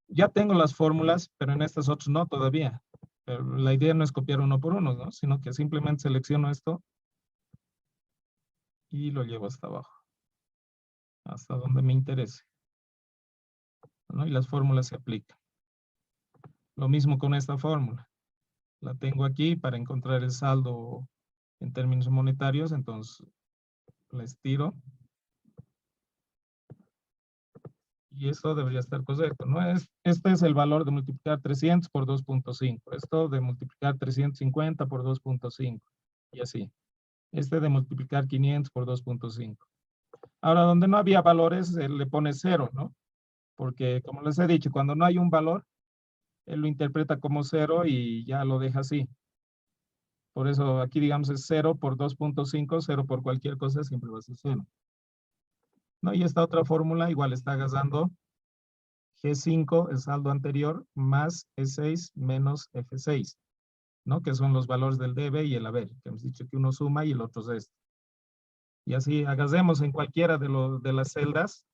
A: Ya tengo las fórmulas, pero en estas otras no todavía. Pero la idea no es copiar uno por uno, ¿no? Sino que simplemente selecciono esto y lo llevo hasta abajo. hasta donde me interese, ¿no? Y las fórmulas se aplican. Lo mismo con esta fórmula. La tengo aquí para encontrar el saldo en términos monetarios, entonces la estiro. Y esto debería estar correcto, ¿no? Este es el valor de multiplicar 300 por 2.5. Esto de multiplicar 350 por 2.5. Y así. Este de multiplicar 500 por 2.5. Ahora, donde no había valores, él le pone 0, ¿no? Porque, como les he dicho, cuando no hay un valor, él lo interpreta como 0 y ya lo deja así. Por eso aquí, digamos, es 0 por 2.5, 0 por cualquier cosa, siempre va a ser 0. ¿No? Y esta otra fórmula igual está dando G5, el saldo anterior, más E6 menos F6, ¿no? Que son los valores del debe y el haber, que hemos dicho que uno suma y el otro resta. Y así hagamos en cualquiera de las celdas,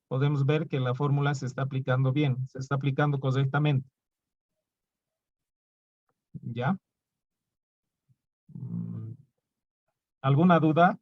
A: podemos ver que la fórmula se está aplicando bien, se está aplicando correctamente. ¿Ya? ¿Alguna duda?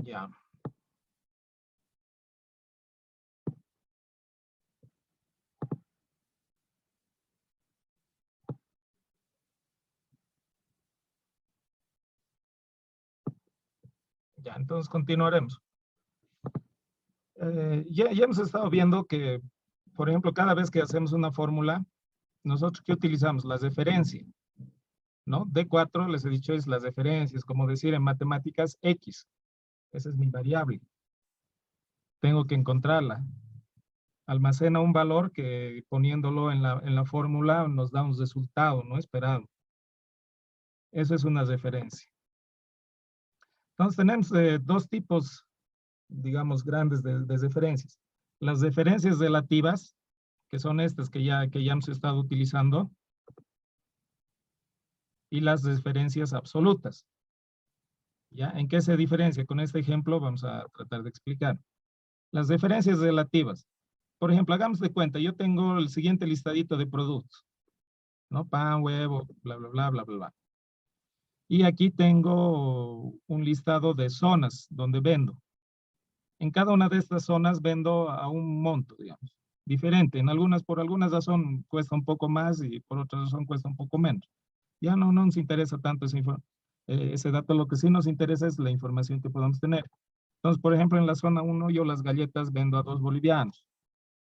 A: Ya. Ya, entonces continuaremos. Ya hemos estado viendo que, por ejemplo, cada vez que hacemos una fórmula, nosotros ¿qué utilizamos? Las referencias, ¿no? D4, les he dicho, es las referencias, como decir en matemáticas X. Esa es mi variable. Tengo que encontrarla. Almacena un valor que poniéndolo en la fórmula nos da un resultado, ¿no? Esperado. Eso es una referencia. Entonces tenemos dos tipos, digamos, grandes de referencias. Las referencias relativas, que son estas que ya hemos estado utilizando, y las referencias absolutas. ¿Ya? ¿En qué se diferencia? Con este ejemplo vamos a tratar de explicar. Las referencias relativas. Por ejemplo, hagamos de cuenta, yo tengo el siguiente listadito de productos, ¿no? Pan, huevo, bla, bla, bla, bla, bla, bla. Y aquí tengo un listado de zonas donde vendo. En cada una de estas zonas vendo a un monto, digamos, diferente. En algunas, por alguna razón, cuesta un poco más y por otra razón cuesta un poco menos. Ya no nos interesa tanto ese dato, lo que sí nos interesa es la información que podemos tener. Entonces, por ejemplo, en la zona 1 yo las galletas vendo a 2 bolivianos.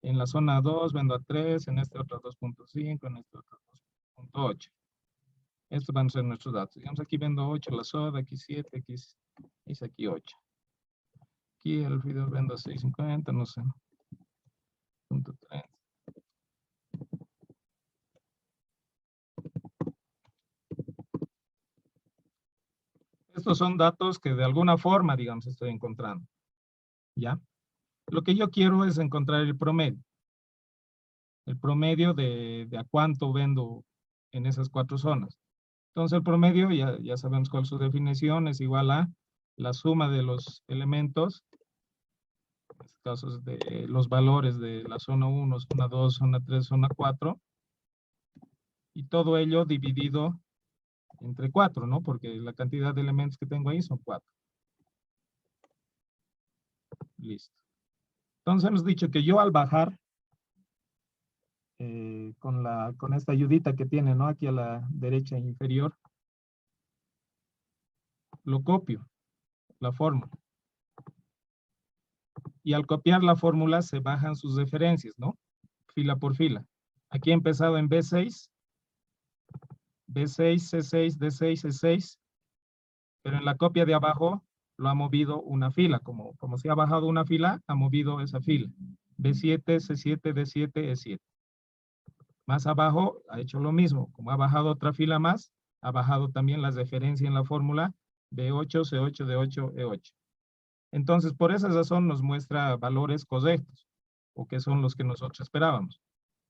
A: En la zona 2 vendo a 3, en este otro 2.5, en este otro 2.8. Estos van a ser nuestros datos. Digamos, aquí vendo 8 la soda, aquí 7, aquí 8. Aquí el video vendo a 6.50, no sé. Punto 30. Estos son datos que de alguna forma, digamos, estoy encontrando. ¿Ya? Lo que yo quiero es encontrar el promedio. El promedio de a cuánto vendo en esas 4 zonas. Entonces el promedio, ya sabemos cuál es su definición, es igual a la suma de los elementos, en este caso es de los valores de la zona 1, zona 2, zona 3, zona 4, y todo ello dividido entre 4, ¿no? Porque la cantidad de elementos que tengo ahí son 4. Listo. Entonces hemos dicho que yo al bajar, con esta ayudita que tiene, ¿no? Aquí a la derecha inferior, lo copio, la fórmula. Y al copiar la fórmula se bajan sus referencias, ¿no? Fila por fila. Aquí he empezado en B6, B6, C6, D6, E6, pero en la copia de abajo lo ha movido una fila, como se ha bajado una fila, ha movido esa fila. B7, C7, D7, E7. Más abajo ha hecho lo mismo. Como ha bajado otra fila más, ha bajado también las referencias en la fórmula B8, C8, D8, E8. Entonces, por esa razón nos muestra valores correctos, o que son los que nosotros esperábamos,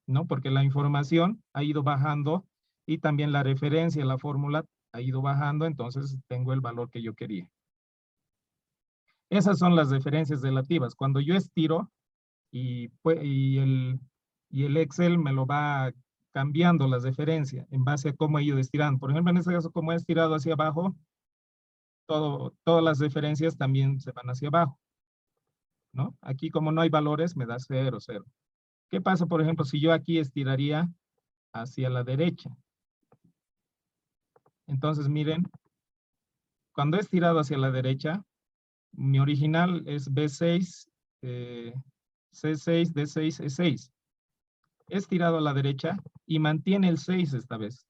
A: ¿no? Porque la información ha ido bajando y también la referencia, la fórmula ha ido bajando, entonces tengo el valor que yo quería. Esas son las referencias relativas. Cuando yo estiro y el Excel me lo va cambiando las referencias en base a cómo he ido estirando. Por ejemplo, en este caso, como he estirado hacia abajo, todas las referencias también se van hacia abajo, ¿no? Aquí como no hay valores, me da 0, 0. ¿Qué pasa, por ejemplo, si yo aquí estiraría hacia la derecha? Entonces, miren, cuando he estirado hacia la derecha, mi original es B6, C6, D6, E6. He estirado a la derecha y mantiene el 6 esta vez.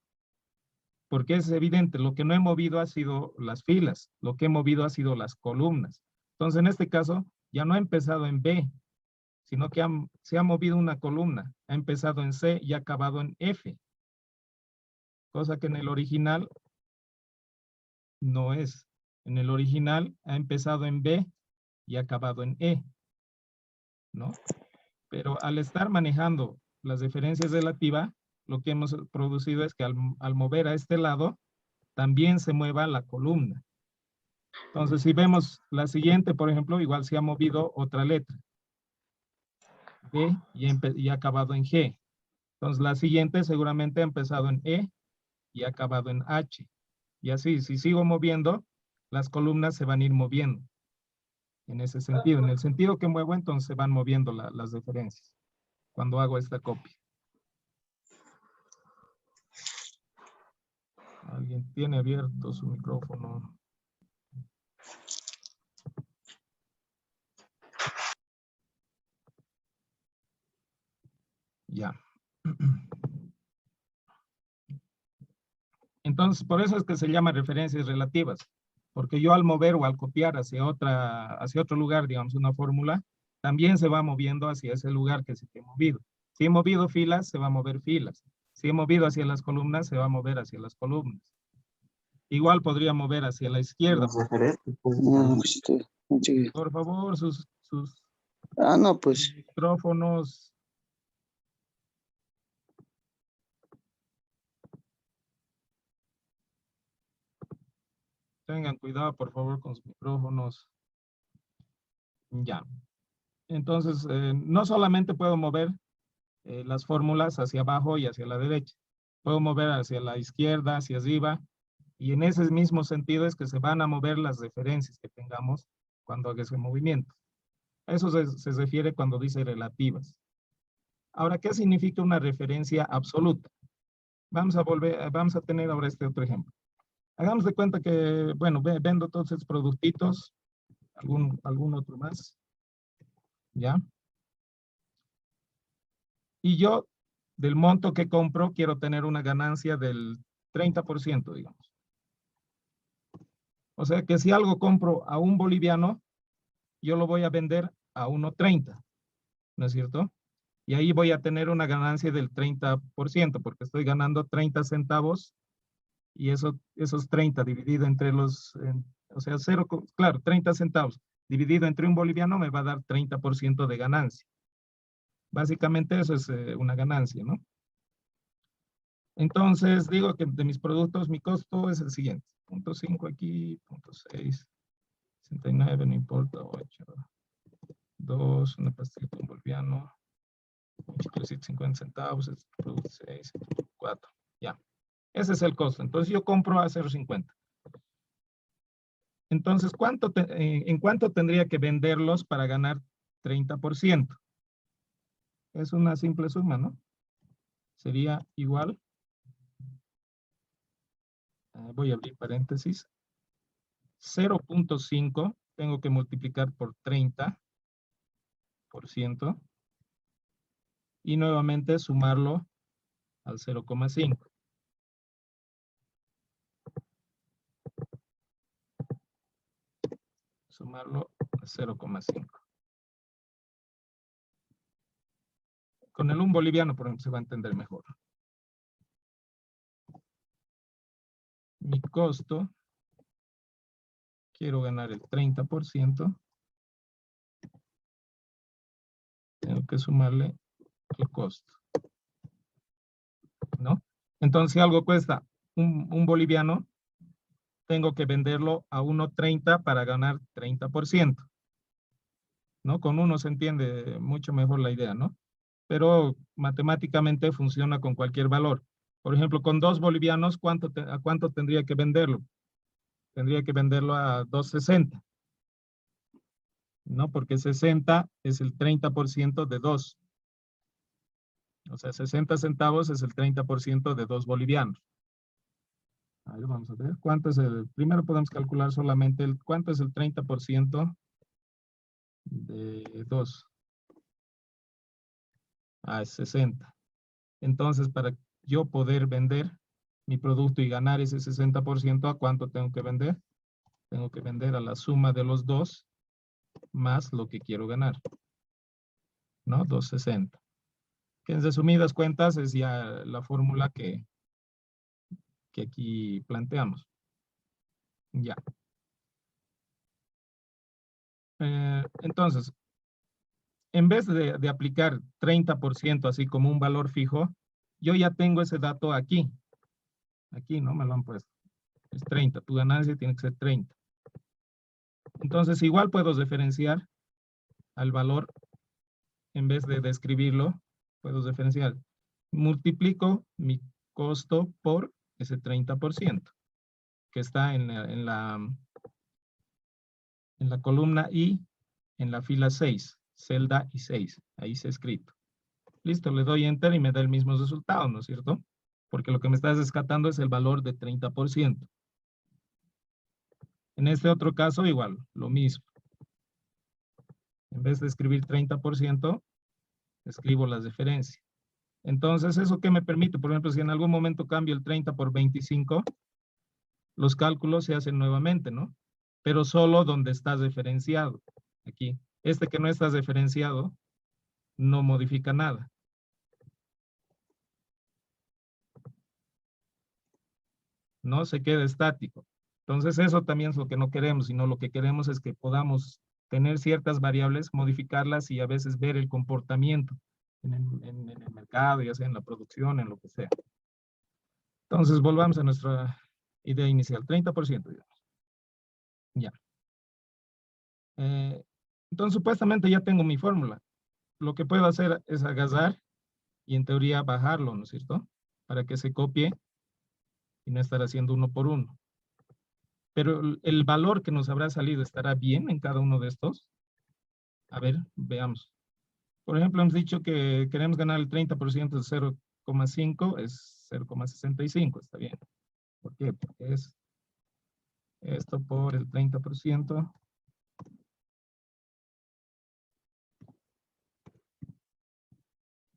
A: Porque es evidente, lo que no he movido ha sido las filas, lo que he movido ha sido las columnas. Entonces, en este caso, ya no ha empezado en B, sino que se ha movido una columna. Ha empezado en C y ha acabado en F. Cosa que en el original no es. En el original ha empezado en B y ha acabado en E, ¿no? Pero al estar manejando las diferencias relativas, lo que hemos producido es que al mover a este lado, también se mueva la columna. Entonces, si vemos la siguiente, por ejemplo, igual se ha movido otra letra. B y ha acabado en G. Entonces, la siguiente seguramente ha empezado en E y ha acabado en H. Y así, si sigo moviendo, las columnas se van a ir moviendo. En ese sentido, en el sentido que muevo, entonces se van moviendo las referencias cuando hago esta copia. ¿Alguien tiene abierto su micrófono? Ya. Entonces, por eso es que se llama referencias relativas, porque yo al mover o al copiar hacia otro lugar, digamos, una fórmula, también se va moviendo hacia ese lugar que se ha movido. Si he movido filas, se va a mover filas. Si he movido hacia las columnas, se va a mover hacia las columnas. Igual podría mover hacia la izquierda. Por favor, sus
D: no, pues.
A: micrófonos. Tengan cuidado, por favor, con sus micrófonos. Ya. Entonces, no solamente puedo mover las fórmulas hacia abajo y hacia la derecha. Puedo mover hacia la izquierda, hacia arriba, y en ese mismo sentido es que se van a mover las referencias que tengamos cuando haga ese movimiento. Eso se refiere cuando dice relativas. Ahora, ¿qué significa una referencia absoluta? Vamos a tener ahora este otro ejemplo. Hagamos de cuenta que, bueno, vendo todos estos productitos, algún otro más, ¿ya? Y yo, del monto que compro, quiero tener una ganancia del 30%, digamos. O sea que si algo compro a un boliviano, yo lo voy a vender a 1.30, ¿no es cierto? Y ahí voy a tener una ganancia del 30%, porque estoy ganando 30 centavos y esos 30 dividido entre o sea, claro, 30 centavos dividido entre un boliviano me va a dar 30% de ganancia. Básicamente eso es una ganancia, ¿no? Entonces digo que de mis productos mi costo es el siguiente. 0.5 aquí, 0.6, 69, no importa, 8, 2, una pastillita, un boliviano, 50 centavos, es producto 6, 4, ya. Ese es el costo. Entonces yo compro a 0.50. Entonces, ¿en cuánto tendría que venderlos para ganar 30%? Es una simple suma, ¿no? Sería igual, voy a abrir paréntesis, 0.5 tengo que multiplicar por 30% y nuevamente sumarlo al 0.5. Sumarlo a 0.5. Con el 1 boliviano, por ejemplo, se va a entender mejor. Mi costo, quiero ganar el 30%. Tengo que sumarle el costo, ¿no? Entonces, si algo cuesta un boliviano, tengo que venderlo a 1.30 para ganar 30%, ¿no? Con uno se entiende mucho mejor la idea, ¿no? Pero matemáticamente funciona con cualquier valor. Por ejemplo, con 2 bolivianos, ¿a cuánto tendría que venderlo? Tendría que venderlo a 2.60, ¿no? Porque 60 es el 30% de 2. O sea, 60 centavos es el 30% de 2 bolivianos. A ver, vamos a ver. ¿Cuánto es primero podemos calcular solamente cuánto es el 30% de 2. Es 60. Entonces, para yo poder vender mi producto y ganar ese 60%, ¿a cuánto tengo que vender? Tengo que vender a la suma de los dos más lo que quiero ganar, ¿no? 2.60. Que en resumidas cuentas es ya la fórmula que aquí planteamos. Ya. Entonces, en vez de aplicar 30% así como un valor fijo, yo ya tengo ese dato aquí. Aquí, ¿no? Me lo han puesto. Es 30. Tu ganancia tiene que ser 30. Entonces, igual puedo referenciar al valor, en vez de describirlo, puedo referenciar. Multiplico mi costo por ese 30%, que está en la columna I, en la fila 6, celda I6. Ahí se ha escrito. Listo, le doy Enter y me da el mismo resultado, ¿no es cierto? Porque lo que me está rescatando es el valor de 30%. En este otro caso, igual, lo mismo. En vez de escribir 30%, escribo la referencia. Entonces, ¿eso qué me permite? Por ejemplo, si en algún momento cambio el 30 por 25, los cálculos se hacen nuevamente, ¿no? Pero solo donde está referenciado. Aquí. Este que no está referenciado, no modifica nada. No se queda estático. Entonces, eso también es lo que no queremos, sino lo que queremos es que podamos tener ciertas variables, modificarlas y a veces ver el comportamiento en el mercado, ya sea en la producción, en lo que sea. Entonces, volvamos a nuestra idea inicial, 30%, digamos. Ya. Entonces, supuestamente ya tengo mi fórmula. Lo que puedo hacer es agarrar y en teoría bajarlo, ¿no es cierto? Para que se copie y no estar haciendo uno por uno. Pero el valor que nos habrá salido, ¿estará bien en cada uno de estos? A ver, veamos. Por ejemplo, hemos dicho que queremos ganar el 30% de 0,5, es 0,65, está bien. ¿Por qué? Porque es esto por el 30%.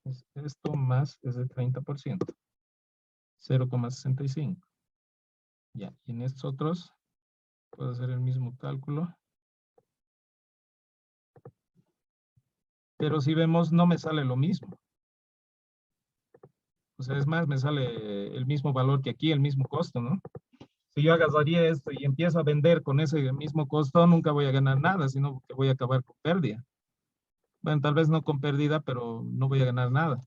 A: Es esto más ese 30%. 0,65. Ya, y en estos otros puedo hacer el mismo cálculo. Pero si vemos, no me sale lo mismo. O sea, es más, me sale el mismo valor que aquí, el mismo costo, ¿no? Si yo agarraría esto y empiezo a vender con ese mismo costo, nunca voy a ganar nada, sino que voy a acabar con pérdida. Bueno, tal vez no con pérdida, pero no voy a ganar nada.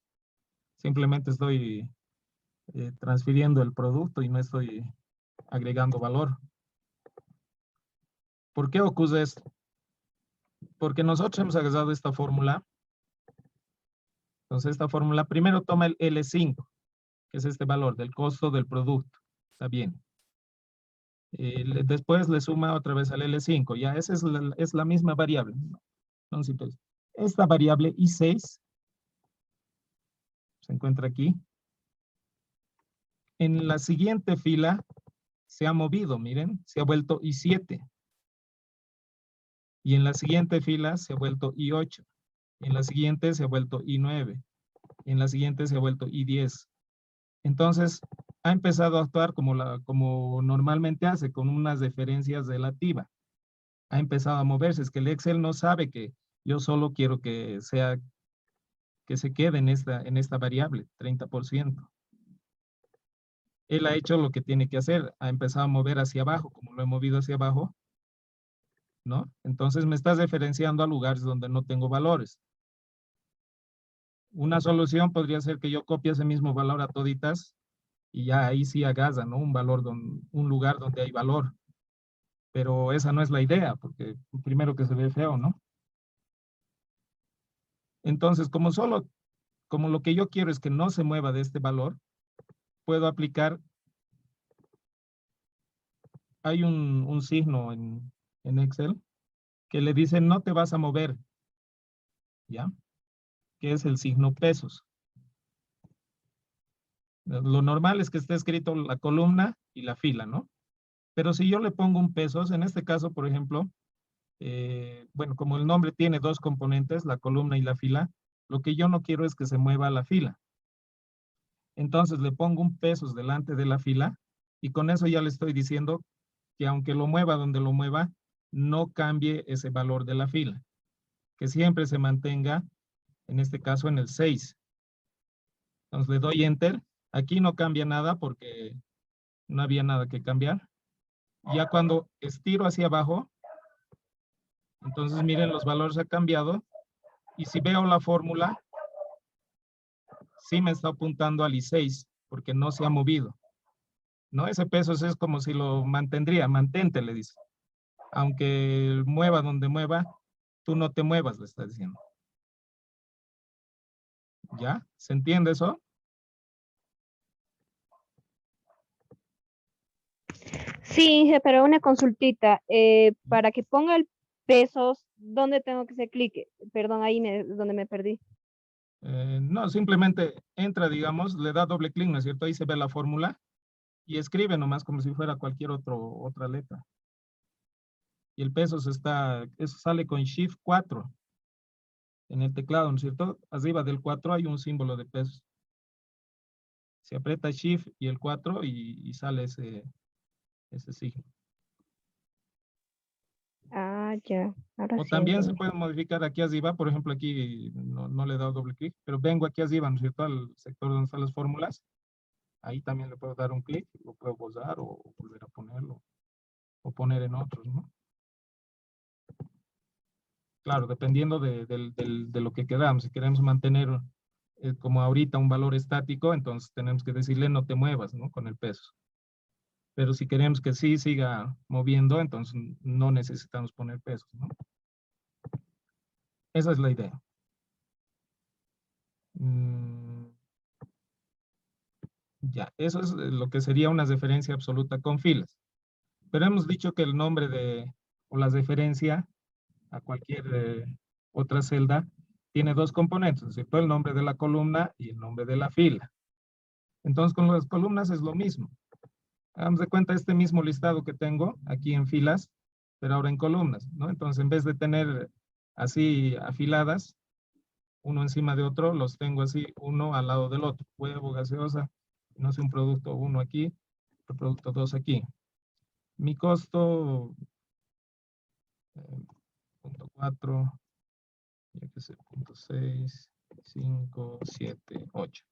A: Simplemente estoy transfiriendo el producto y no estoy agregando valor. ¿Por qué ocurre esto? Porque nosotros hemos agarrado esta fórmula. Entonces, esta fórmula primero toma el L5, que es este valor del costo del producto. Está bien. Después le suma otra vez al L5. Ya esa es la misma variable. Entonces, esta variable I6 se encuentra aquí. En la siguiente fila se ha movido, miren, se ha vuelto I7. Y en la siguiente fila se ha vuelto I8. En la siguiente se ha vuelto I9. En la siguiente se ha vuelto I10. Entonces, ha empezado a actuar como normalmente hace, con unas referencias relativas. Ha empezado a moverse. Es que el Excel no sabe que yo solo quiero que sea que se quede en esta variable, 30%. Él ha hecho lo que tiene que hacer, ha empezado a mover hacia abajo, como lo he movido hacia abajo, ¿no? Entonces me estás referenciando a lugares donde no tengo valores. Una solución podría ser que yo copie ese mismo valor a toditas y ya ahí sí hagas, ¿no? Un lugar donde hay valor. Pero esa no es la idea, porque primero que se ve feo, ¿no? Entonces, como lo que yo quiero es que no se mueva de este valor, puedo aplicar, hay un signo en Excel que le dice no te vas a mover, ¿ya? Que es el signo pesos. Lo normal es que esté escrito la columna y la fila, ¿no? Pero si yo le pongo un pesos, en este caso, por ejemplo, bueno, como el nombre tiene dos componentes, la columna y la fila, lo que yo no quiero es que se mueva la fila. Entonces le pongo un pesos delante de la fila y con eso ya le estoy diciendo que aunque lo mueva donde lo mueva, no cambie ese valor de la fila. Que siempre se mantenga, en este caso, en el 6. Entonces le doy Enter. Aquí no cambia nada porque no había nada que cambiar. Ya cuando estiro hacia abajo, entonces miren, los valores han cambiado. Y si veo la fórmula, sí me está apuntando al I6 porque no se ha movido. ¿No? Ese peso es como si lo mantendría, mantente, le dice. Aunque mueva donde mueva, tú no te muevas, le está diciendo. ¿Ya? ¿Se entiende eso?
C: Sí, Inge, pero una consultita. Para que ponga el pesos, ¿dónde tengo que hacer clic? Perdón, donde me perdí.
A: No, simplemente entra, digamos, le da doble clic, ¿no es cierto? Ahí se ve la fórmula y escribe nomás como si fuera cualquier otra letra. Y el peso eso sale con Shift 4 en el teclado, ¿no es cierto? Arriba del 4 hay un símbolo de pesos. Se aprieta Shift y el 4 y sale ese signo.
C: Ah, ya. Ahora
A: O
C: sí
A: también se
C: entendí.
A: puede modificar aquí arriba, por ejemplo, aquí no le he dado doble clic, pero vengo aquí arriba, ¿no es cierto? Al sector donde están las fórmulas. Ahí también le puedo dar un clic, lo puedo borrar o volver a ponerlo, o poner en otros, ¿no? Claro, dependiendo de lo que queramos. Si queremos mantener como ahorita un valor estático, entonces tenemos que decirle no te muevas, ¿no? Con el peso. Pero si queremos que sí siga moviendo, entonces no necesitamos poner pesos, ¿no? Esa es la idea. Ya, eso es lo que sería una referencia absoluta con filas. Pero hemos dicho que el nombre o la referencia a cualquier otra celda tiene dos componentes, ¿cierto? El nombre de la columna y el nombre de la fila. Entonces con las columnas es lo mismo. Hagamos de cuenta este mismo listado que tengo aquí en filas, pero ahora en columnas, ¿no? Entonces en vez de tener así afiladas, uno encima de otro, los tengo así, uno al lado del otro. Huevo, gaseosa, no sé, un producto 1 aquí, otro producto 2 aquí. Mi costo, 0.4, ya que sé, 0.6, 5, 7, 8.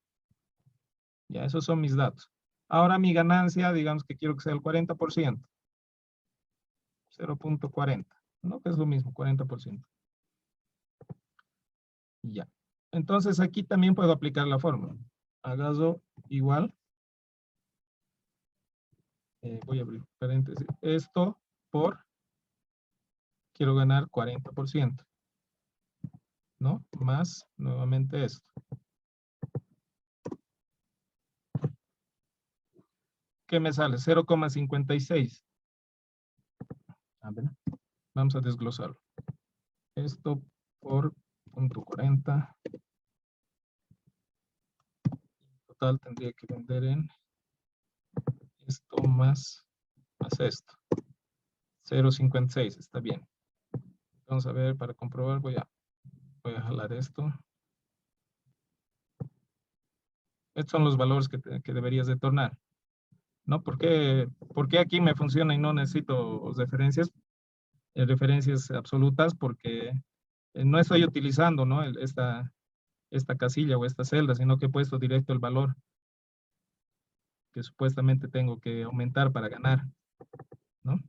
A: Ya, esos son mis datos. Ahora mi ganancia, digamos que quiero que sea el 40%. 0.40, ¿no? Que es lo mismo, 40%. Ya. Entonces aquí también puedo aplicar la fórmula. Hago igual. Voy a abrir paréntesis. Esto por, quiero ganar 40%. ¿No? Más nuevamente esto. ¿Qué me sale? 0,56. A ver, vamos a desglosarlo. Esto por 0.40. Total tendría que vender en esto más esto. 0.56, está bien. Vamos a ver, para comprobar voy a jalar esto. Estos son los valores que deberías de tornar. ¿No? ¿Por qué aquí me funciona y no necesito referencias? Referencias absolutas porque no estoy utilizando, ¿no? esta casilla o esta celda, sino que he puesto directo el valor que supuestamente tengo que aumentar para ganar, ¿no?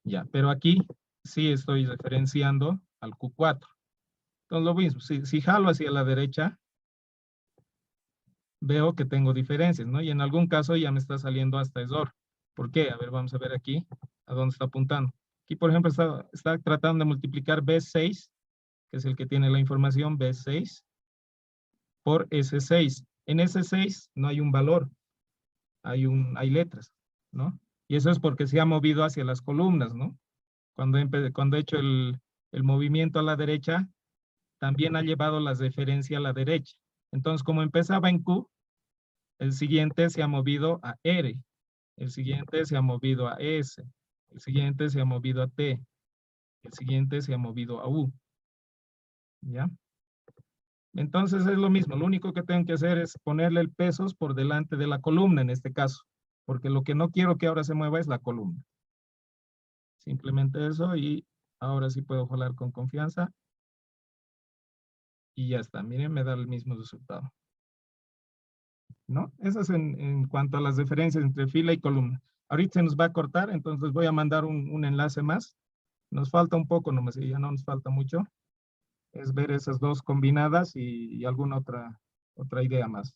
A: Ya, pero aquí sí estoy referenciando al Q4. Entonces lo mismo, si jalo hacia la derecha, veo que tengo diferencias, ¿no? Y en algún caso ya me está saliendo hasta ESOR. ¿Por qué? A ver, vamos a ver aquí a dónde está apuntando. Aquí, por ejemplo, está tratando de multiplicar B6, que es el que tiene la información, B6, por S6. En S6 no hay un valor, hay letras, ¿no? Y eso es porque se ha movido hacia las columnas, ¿no? Cuando he hecho el movimiento a la derecha, también ha llevado la referencia a la derecha. Entonces, como empezaba en Q, el siguiente se ha movido a R, el siguiente se ha movido a S, el siguiente se ha movido a T, el siguiente se ha movido a U. ¿Ya? Entonces es lo mismo, lo único que tengo que hacer es ponerle el pesos por delante de la columna en este caso, porque lo que no quiero que ahora se mueva es la columna. Simplemente eso y ahora sí puedo jalar con confianza. Y ya está, miren, me da el mismo resultado. ¿No? Eso es en cuanto a las diferencias entre fila y columna. Ahorita se nos va a cortar, entonces voy a mandar un enlace más. Nos falta un poco nomás, y ya no nos falta mucho. Es ver esas dos combinadas y alguna otra idea más.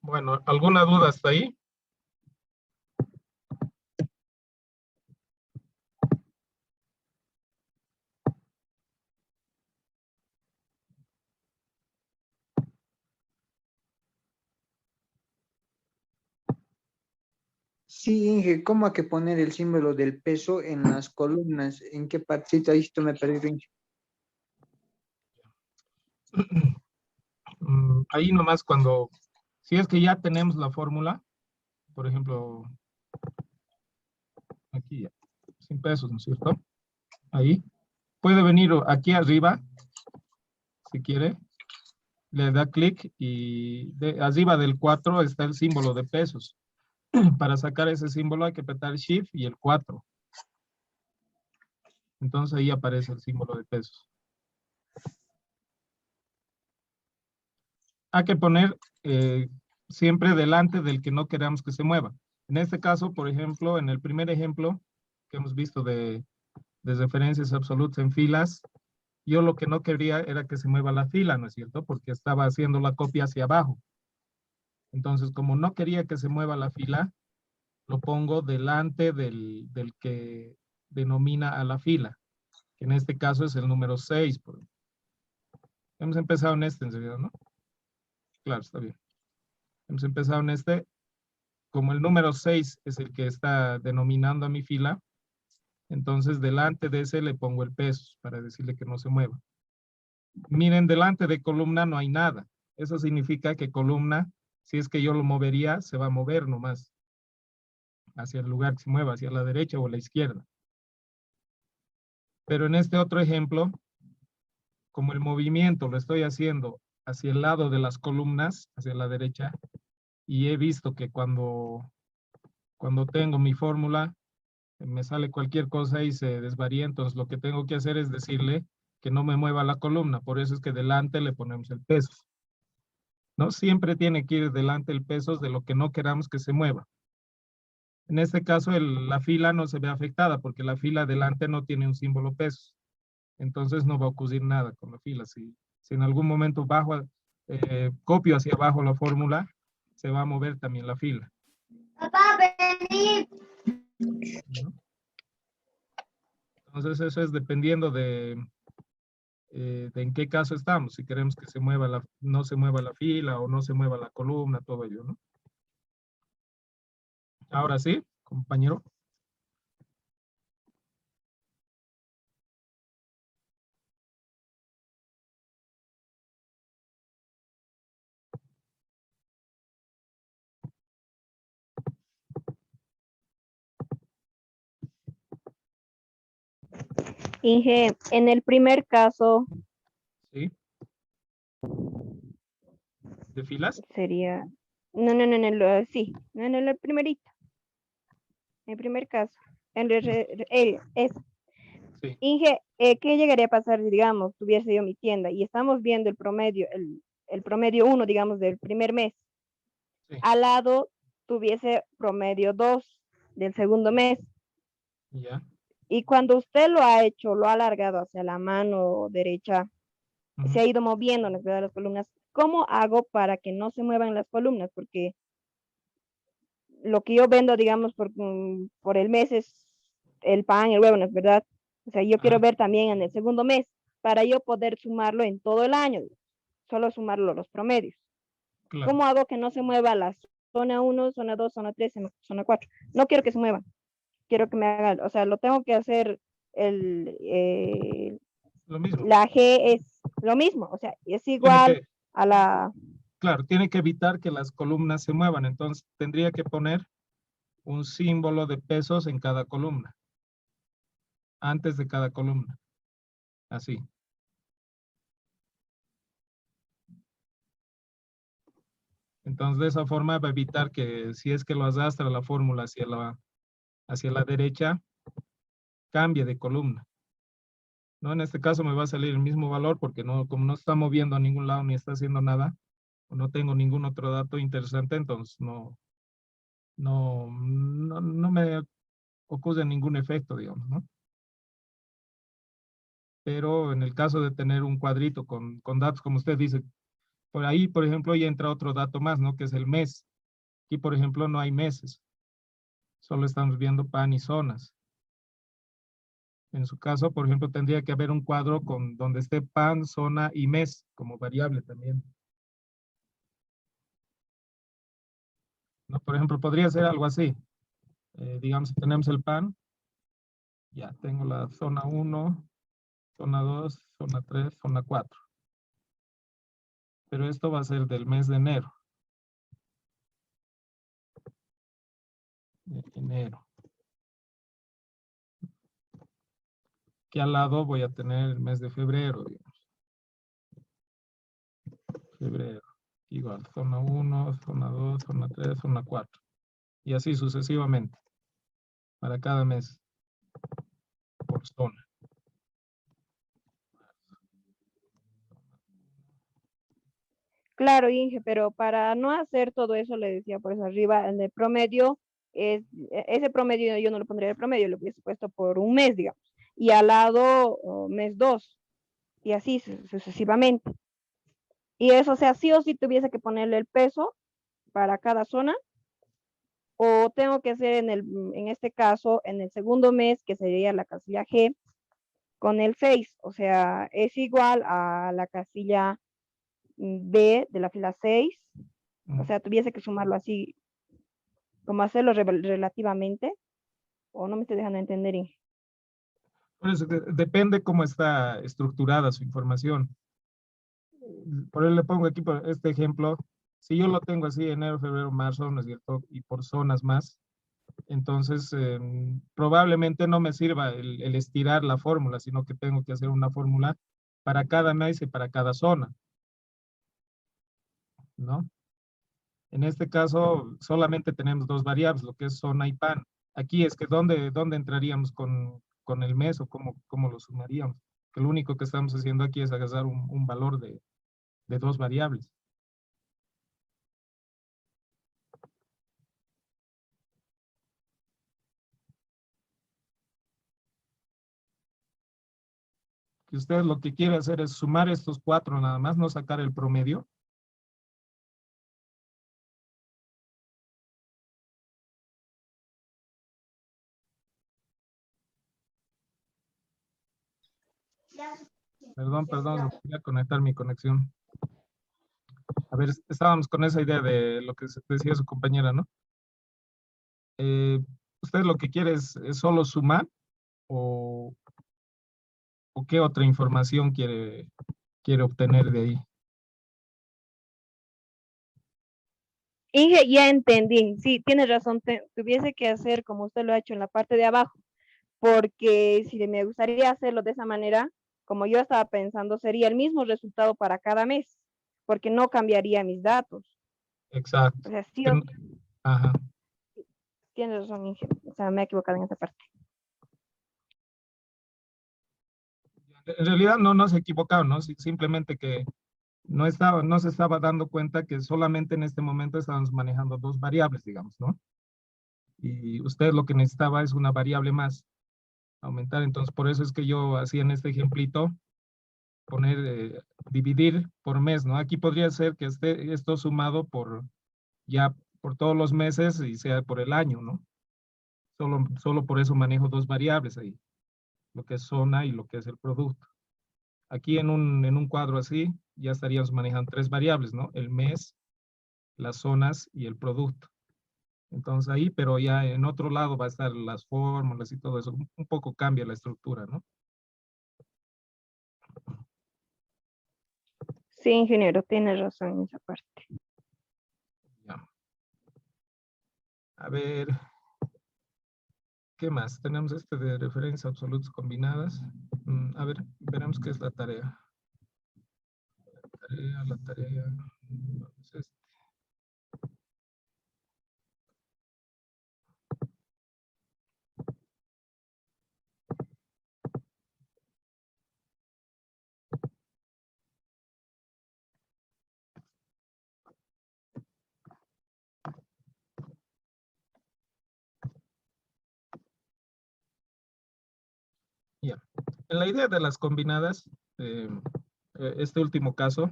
A: Bueno, ¿alguna duda hasta ahí?
D: Sí, Inge, ¿cómo hay que poner el símbolo del peso en las columnas? ¿En qué partita? Ahí esto me perdí, Inge.
A: Ahí nomás cuando, si es que ya tenemos la fórmula, por ejemplo, aquí ya, 100 pesos, ¿no es cierto? Ahí. Puede venir aquí arriba, si quiere, le da clic y arriba del 4 está el símbolo de pesos. Para sacar ese símbolo hay que apretar Shift y el 4. Entonces ahí aparece el símbolo de pesos. Hay que poner siempre delante del que no queramos que se mueva. En este caso, por ejemplo, en el primer ejemplo que hemos visto de referencias absolutas en filas, yo lo que no quería era que se mueva la fila, ¿no es cierto? Porque estaba haciendo la copia hacia abajo. Entonces, como no quería que se mueva la fila, lo pongo delante del que denomina a la fila, que en este caso es el número 6. Hemos empezado en este, en realidad, ¿no? Claro, está bien. Hemos empezado en este. Como el número 6 es el que está denominando a mi fila, entonces delante de ese le pongo el peso para decirle que no se mueva. Miren, delante de columna no hay nada. Eso significa que columna, si es que yo lo movería, se va a mover nomás hacia el lugar que se mueva, hacia la derecha o la izquierda. Pero en este otro ejemplo, como el movimiento lo estoy haciendo hacia el lado de las columnas, hacia la derecha, y he visto que cuando tengo mi fórmula, me sale cualquier cosa y se desvaría, entonces lo que tengo que hacer es decirle que no me mueva la columna, por eso es que delante le ponemos el peso. ¿No? Siempre tiene que ir delante el peso de lo que no queramos que se mueva. En este caso, la fila no se ve afectada porque la fila delante no tiene un símbolo peso. Entonces no va a ocurrir nada con la fila. Si en algún momento copio hacia abajo la fórmula, se va a mover también la fila.
E: Papá, vení.
A: ¿No? Entonces eso es dependiendo de en qué caso estamos, si queremos que no se mueva la fila o no se mueva la columna, todo ello, ¿no? Ahora sí, compañero.
C: Inge, en el primer caso
A: ¿Sí? ¿De filas?
C: sería, no, sí, no, en el primerito, en el primer caso, en es,
A: Sí.
C: Inge, ¿qué llegaría a pasar si, digamos, tuviese yo mi tienda y estamos viendo el promedio, el promedio 1, digamos, del primer mes?
A: Sí.
C: Al lado tuviese promedio 2 del segundo mes.
A: Ya.
C: Y cuando usted lo ha hecho, lo ha alargado hacia la mano derecha,
A: Ujú.
C: se ha ido moviendo las columnas. ¿Cómo hago para que no se muevan las columnas? Porque lo que yo vendo, digamos, por el mes es el pan, el huevo, ¿no es verdad? O sea, yo quiero
A: Ajá,
C: ver también en el segundo mes para yo poder sumarlo en todo el año, solo sumarlo los promedios.
A: claro.
C: ¿Cómo hago que no se mueva la zona 1, zona 2, zona 3, zona 4? No quiero que se muevan. Quiero que me hagan, o sea, lo tengo que hacer
A: Lo mismo.
C: la G es lo mismo, o sea, es
A: Tiene
C: igual
A: que,
C: a la,
A: claro, tiene que evitar que las columnas se muevan. Entonces, tendría que poner un símbolo de pesos en cada columna, antes de cada columna. Así. Entonces, de esa forma va a evitar que si es que lo arrastra la fórmula hacia la derecha, cambie de columna. ¿No? En este caso me va a salir el mismo valor porque no, como no está moviendo a ningún lado ni está haciendo nada, o no tengo ningún otro dato interesante, entonces no me ocurre ningún efecto, digamos, ¿no? Pero en el caso de tener un cuadrito con datos, como usted dice, por ahí, por ejemplo, ya entra otro dato más, ¿no? Que es el mes. Aquí, por ejemplo, no hay meses. Solo estamos viendo pan y zonas. En su caso, por ejemplo, tendría que haber un cuadro con donde esté pan, zona y mes como variable también. ¿No? Por ejemplo, podría ser algo así. Digamos, si tenemos el pan, ya tengo la zona 1, zona 2, zona 3, zona 4. Pero esto va a ser del mes de enero. Enero. Que al lado voy a tener el mes de febrero, digamos. Febrero. Igual, zona 1, zona 2, zona 3, zona 4. Y así sucesivamente. Para cada mes. Por zona.
C: claro, Inge, pero para no hacer todo eso, le decía por eso arriba, en el promedio, ese promedio yo no lo pondría el promedio, lo hubiese puesto por un mes, digamos, y al lado mes 2, y así sucesivamente. Y eso, o sea, sí o sí tuviese que ponerle el peso para cada zona, o tengo que hacer en este caso, en el segundo mes, que sería la casilla G, con el 6, o sea, es igual a la casilla B de la fila 6, o sea, tuviese que sumarlo así, como hacerlo relativamente, o no me estoy dejando entender.
A: Por eso depende cómo está estructurada su información. Por eso le pongo aquí por este ejemplo. Si yo lo tengo así, enero, febrero, marzo, ¿no es cierto? Y por zonas más, entonces probablemente no me sirva el estirar la fórmula, sino que tengo que hacer una fórmula para cada mes y para cada zona, ¿no? En este caso solamente tenemos dos variables, lo que es zona y pan. Aquí es que ¿dónde entraríamos con el mes o cómo lo sumaríamos? Que lo único que estamos haciendo aquí es agarrar un valor de dos variables. Que usted lo que quiere hacer es sumar estos cuatro nada más, no sacar el promedio. Perdón, voy a conectar mi conexión. A ver, estábamos con esa idea de lo que decía su compañera, ¿no? ¿Usted lo que quiere es solo sumar o qué otra información quiere obtener de ahí?
C: Inge, ya entendí, sí, tienes razón, tuviese que hacer como usted lo ha hecho en la parte de abajo, porque si me gustaría hacerlo de esa manera, como yo estaba pensando, sería el mismo resultado para cada mes, porque no cambiaría mis datos.
A: Exacto.
C: O sea, sí
A: Que
C: o
A: n- Ajá.
C: tienes razón, Inge. O sea, me he equivocado en esa parte.
A: En realidad no se equivocaron, ¿no? Simplemente que no se estaba dando cuenta que solamente en este momento estábamos manejando dos variables, digamos, ¿no? Y usted lo que necesitaba es una variable más, aumentar. Entonces, por eso es que yo hacía en este ejemplito, dividir por mes, ¿no? Aquí podría ser que esté esto sumado ya por todos los meses y sea por el año, ¿no? Solo por eso manejo dos variables ahí, lo que es zona y lo que es el producto. Aquí en un cuadro así, ya estaríamos manejando tres variables, ¿no? El mes, las zonas y el producto. Entonces ahí, pero ya en otro lado va a estar las fórmulas y todo eso. Un poco cambia la estructura, ¿no?
C: Sí, ingeniero, tienes razón en esa parte.
A: Ya. A ver, ¿qué más? Tenemos este de referencias absolutas combinadas. A ver, veremos qué es la tarea. La tarea. ¿Dónde es este? Ya. En la idea de las combinadas, este último caso,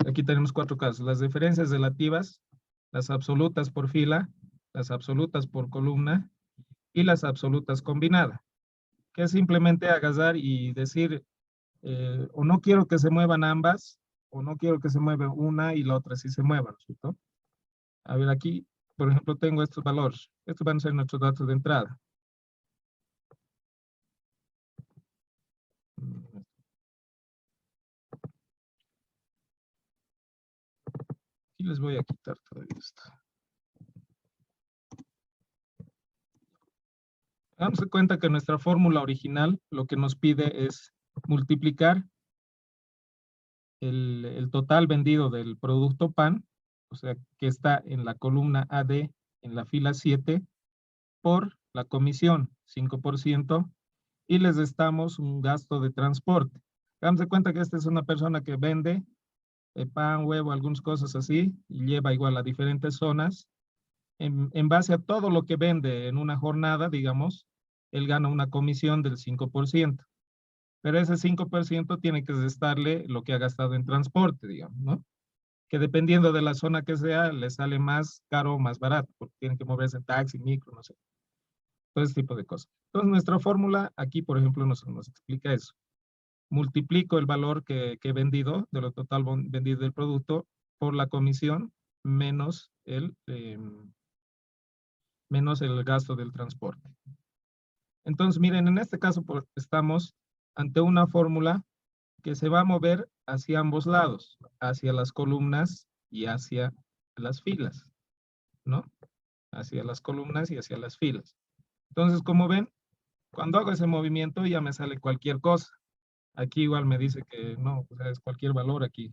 A: aquí tenemos cuatro casos. Las diferencias relativas, las absolutas por fila, las absolutas por columna y las absolutas combinadas. Que es simplemente agarrar y decir, o no quiero que se muevan ambas, o no quiero que se mueva una y la otra sí se muevan, ¿cierto? A ver, aquí, por ejemplo, tengo estos valores. Estos van a ser nuestros datos de entrada. Aquí les voy a quitar todo esto. Damos cuenta que nuestra fórmula original lo que nos pide es multiplicar el total vendido del producto PAN, o sea, que está en la columna AD en la fila 7, por la comisión, 5%, y les restamos un gasto de transporte. Damos cuenta que esta es una persona que vende pan, huevo, algunas cosas así, y lleva igual a diferentes zonas. En base a todo lo que vende en una jornada, digamos, él gana una comisión del 5%. Pero ese 5% tiene que restarle lo que ha gastado en transporte, digamos, ¿no? Que dependiendo de la zona que sea, le sale más caro o más barato, porque tiene que moverse en taxi, micro, no sé. Todo ese tipo de cosas. Entonces, nuestra fórmula aquí, por ejemplo, nos explica eso. Multiplico el valor que he vendido, de lo total vendido del producto, por la comisión menos menos el gasto del transporte. Entonces, miren, en este caso estamos ante una fórmula que se va a mover hacia ambos lados, hacia las columnas y hacia las filas, ¿no? Hacia las columnas y hacia las filas. Entonces, como ven, cuando hago ese movimiento ya me sale cualquier cosa. Aquí igual me dice que no, o sea, es cualquier valor aquí.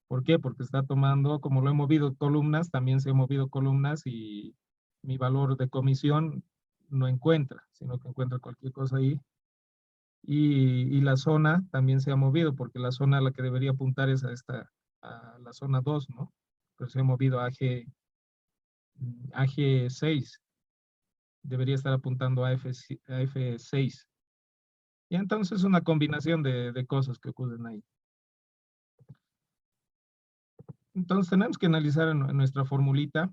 A: ¿Por qué? Porque está tomando, como lo he movido columnas, también se ha movido columnas y mi valor de comisión no encuentra, sino que encuentra cualquier cosa ahí. Y la zona también se ha movido, porque la zona a la que debería apuntar es a la zona 2, ¿no? Pero se ha movido a AG6. Debería estar apuntando a F6. Y entonces una combinación de cosas que ocurren ahí. Entonces tenemos que analizar en nuestra formulita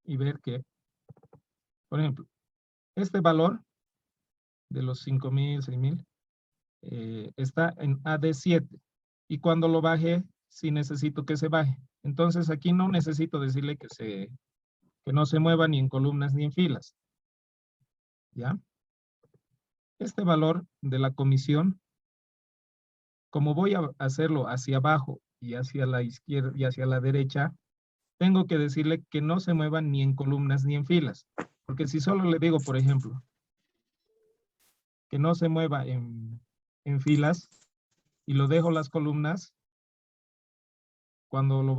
A: y ver que, por ejemplo, este valor de los 5,000, 6,000, está en AD7. Y cuando lo baje, sí necesito que se baje. Entonces aquí no necesito decirle que no se mueva ni en columnas ni en filas. ¿Ya? Este valor de la comisión, como voy a hacerlo hacia abajo y hacia la izquierda y hacia la derecha, tengo que decirle que no se muevan ni en columnas ni en filas. Porque si solo le digo, por ejemplo, que no se mueva en filas y lo dejo las columnas, cuando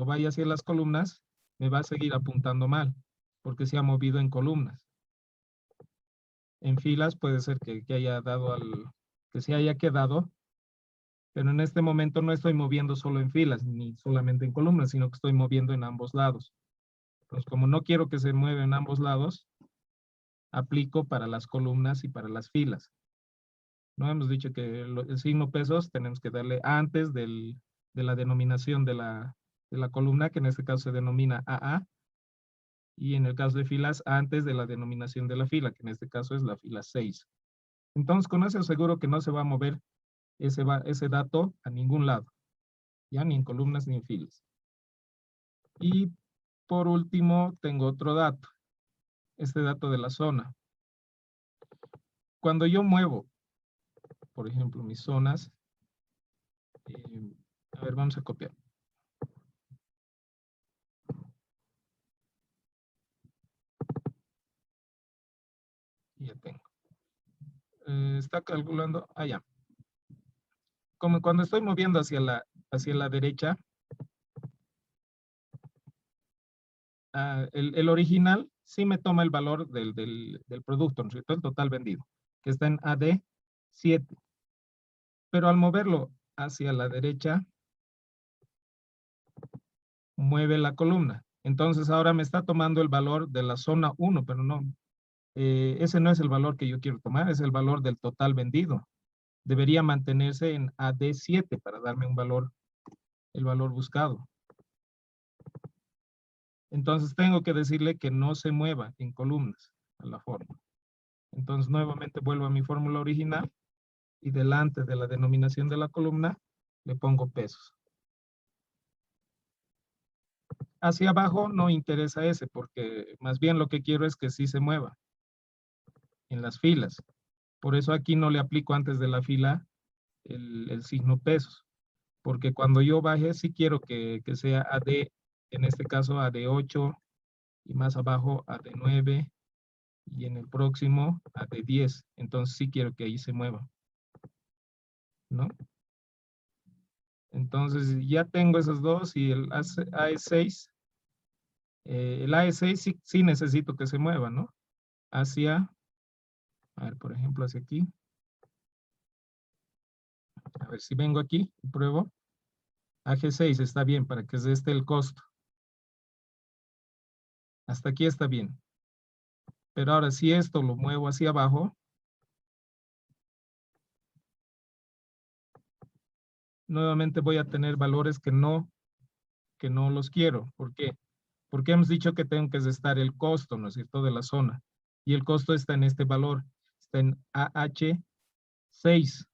A: vaya hacia las columnas, me va a seguir apuntando mal, porque se ha movido en columnas. En filas puede ser que haya dado que se haya quedado, pero en este momento no estoy moviendo solo en filas, ni solamente en columnas, sino que estoy moviendo en ambos lados. Entonces, como no quiero que se mueva en ambos lados, aplico para las columnas y para las filas. No hemos dicho que el signo pesos tenemos que darle antes de la denominación de la columna, que en este caso se denomina AA, y en el caso de filas, antes de la denominación de la fila, que en este caso es la fila 6. Entonces, con eso seguro que no se va a mover ese dato a ningún lado, ya ni en columnas ni en filas. Y por último, tengo otro dato, este dato de la zona. Cuando yo muevo, por ejemplo, mis zonas, a ver, vamos a copiar. Ya tengo. Está calculando, ya. Como cuando estoy moviendo hacia la derecha, el original sí me toma el valor del producto, ¿no es cierto? El total vendido, que está en AD7. Pero al moverlo hacia la derecha, mueve la columna. Entonces ahora me está tomando el valor de la zona 1, pero no. Ese no es el valor que yo quiero tomar, es el valor del total vendido. Debería mantenerse en AD7 para darme el valor buscado. Entonces tengo que decirle que no se mueva en columnas a la fórmula. Entonces nuevamente vuelvo a mi fórmula original y delante de la denominación de la columna le pongo pesos. Hacia abajo no interesa ese, porque más bien lo que quiero es que sí se mueva en las filas. Por eso aquí no le aplico antes de la fila el signo pesos, porque cuando yo baje sí quiero que sea AD, en este caso AD8, y más abajo AD9, y en el próximo AD10. Entonces sí quiero que ahí se mueva, ¿no? Entonces ya tengo esos dos y el AE6. El AE6 sí necesito que se mueva, ¿no? Hacia, a ver, por ejemplo, hacia aquí. A ver si vengo aquí y pruebo. AG6 está bien para que se esté el costo. Hasta aquí está bien. Pero ahora si esto lo muevo hacia abajo, nuevamente voy a tener valores que no los quiero. ¿Por qué? Porque hemos dicho que tengo que estar el costo, ¿no es cierto?, de la zona. Y el costo está en este valor. Está en AH6.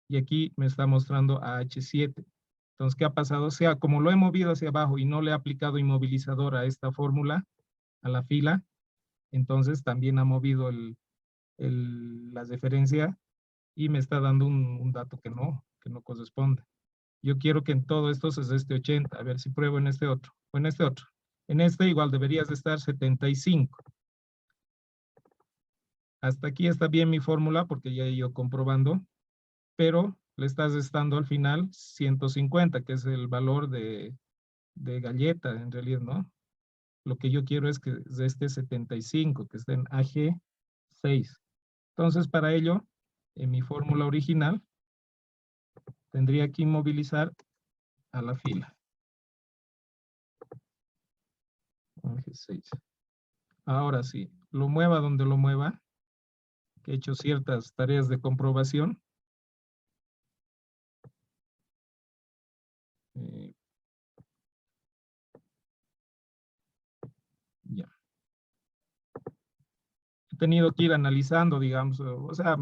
A: Y aquí me está mostrando AH7. Entonces, ¿qué ha pasado? O sea, como lo he movido hacia abajo y no le he aplicado inmovilizador a esta fórmula, a la fila, entonces también ha movido la diferencia y me está dando un dato que no corresponde. Yo quiero que en todo esto se esté 80. A ver si pruebo en este otro. O en este otro. En este igual deberías de estar 75. Hasta aquí está bien mi fórmula porque ya he ido comprobando. Pero le estás estando al final 150, que es el valor de galleta en realidad, ¿no? Lo que yo quiero es que de este 75, que esté en AG6. Entonces, para ello, en mi fórmula original, tendría que inmovilizar a la fila. AG6. Ahora sí, lo mueva donde lo mueva, que he hecho ciertas tareas de comprobación. Ya. He tenido que ir analizando, digamos, o sea,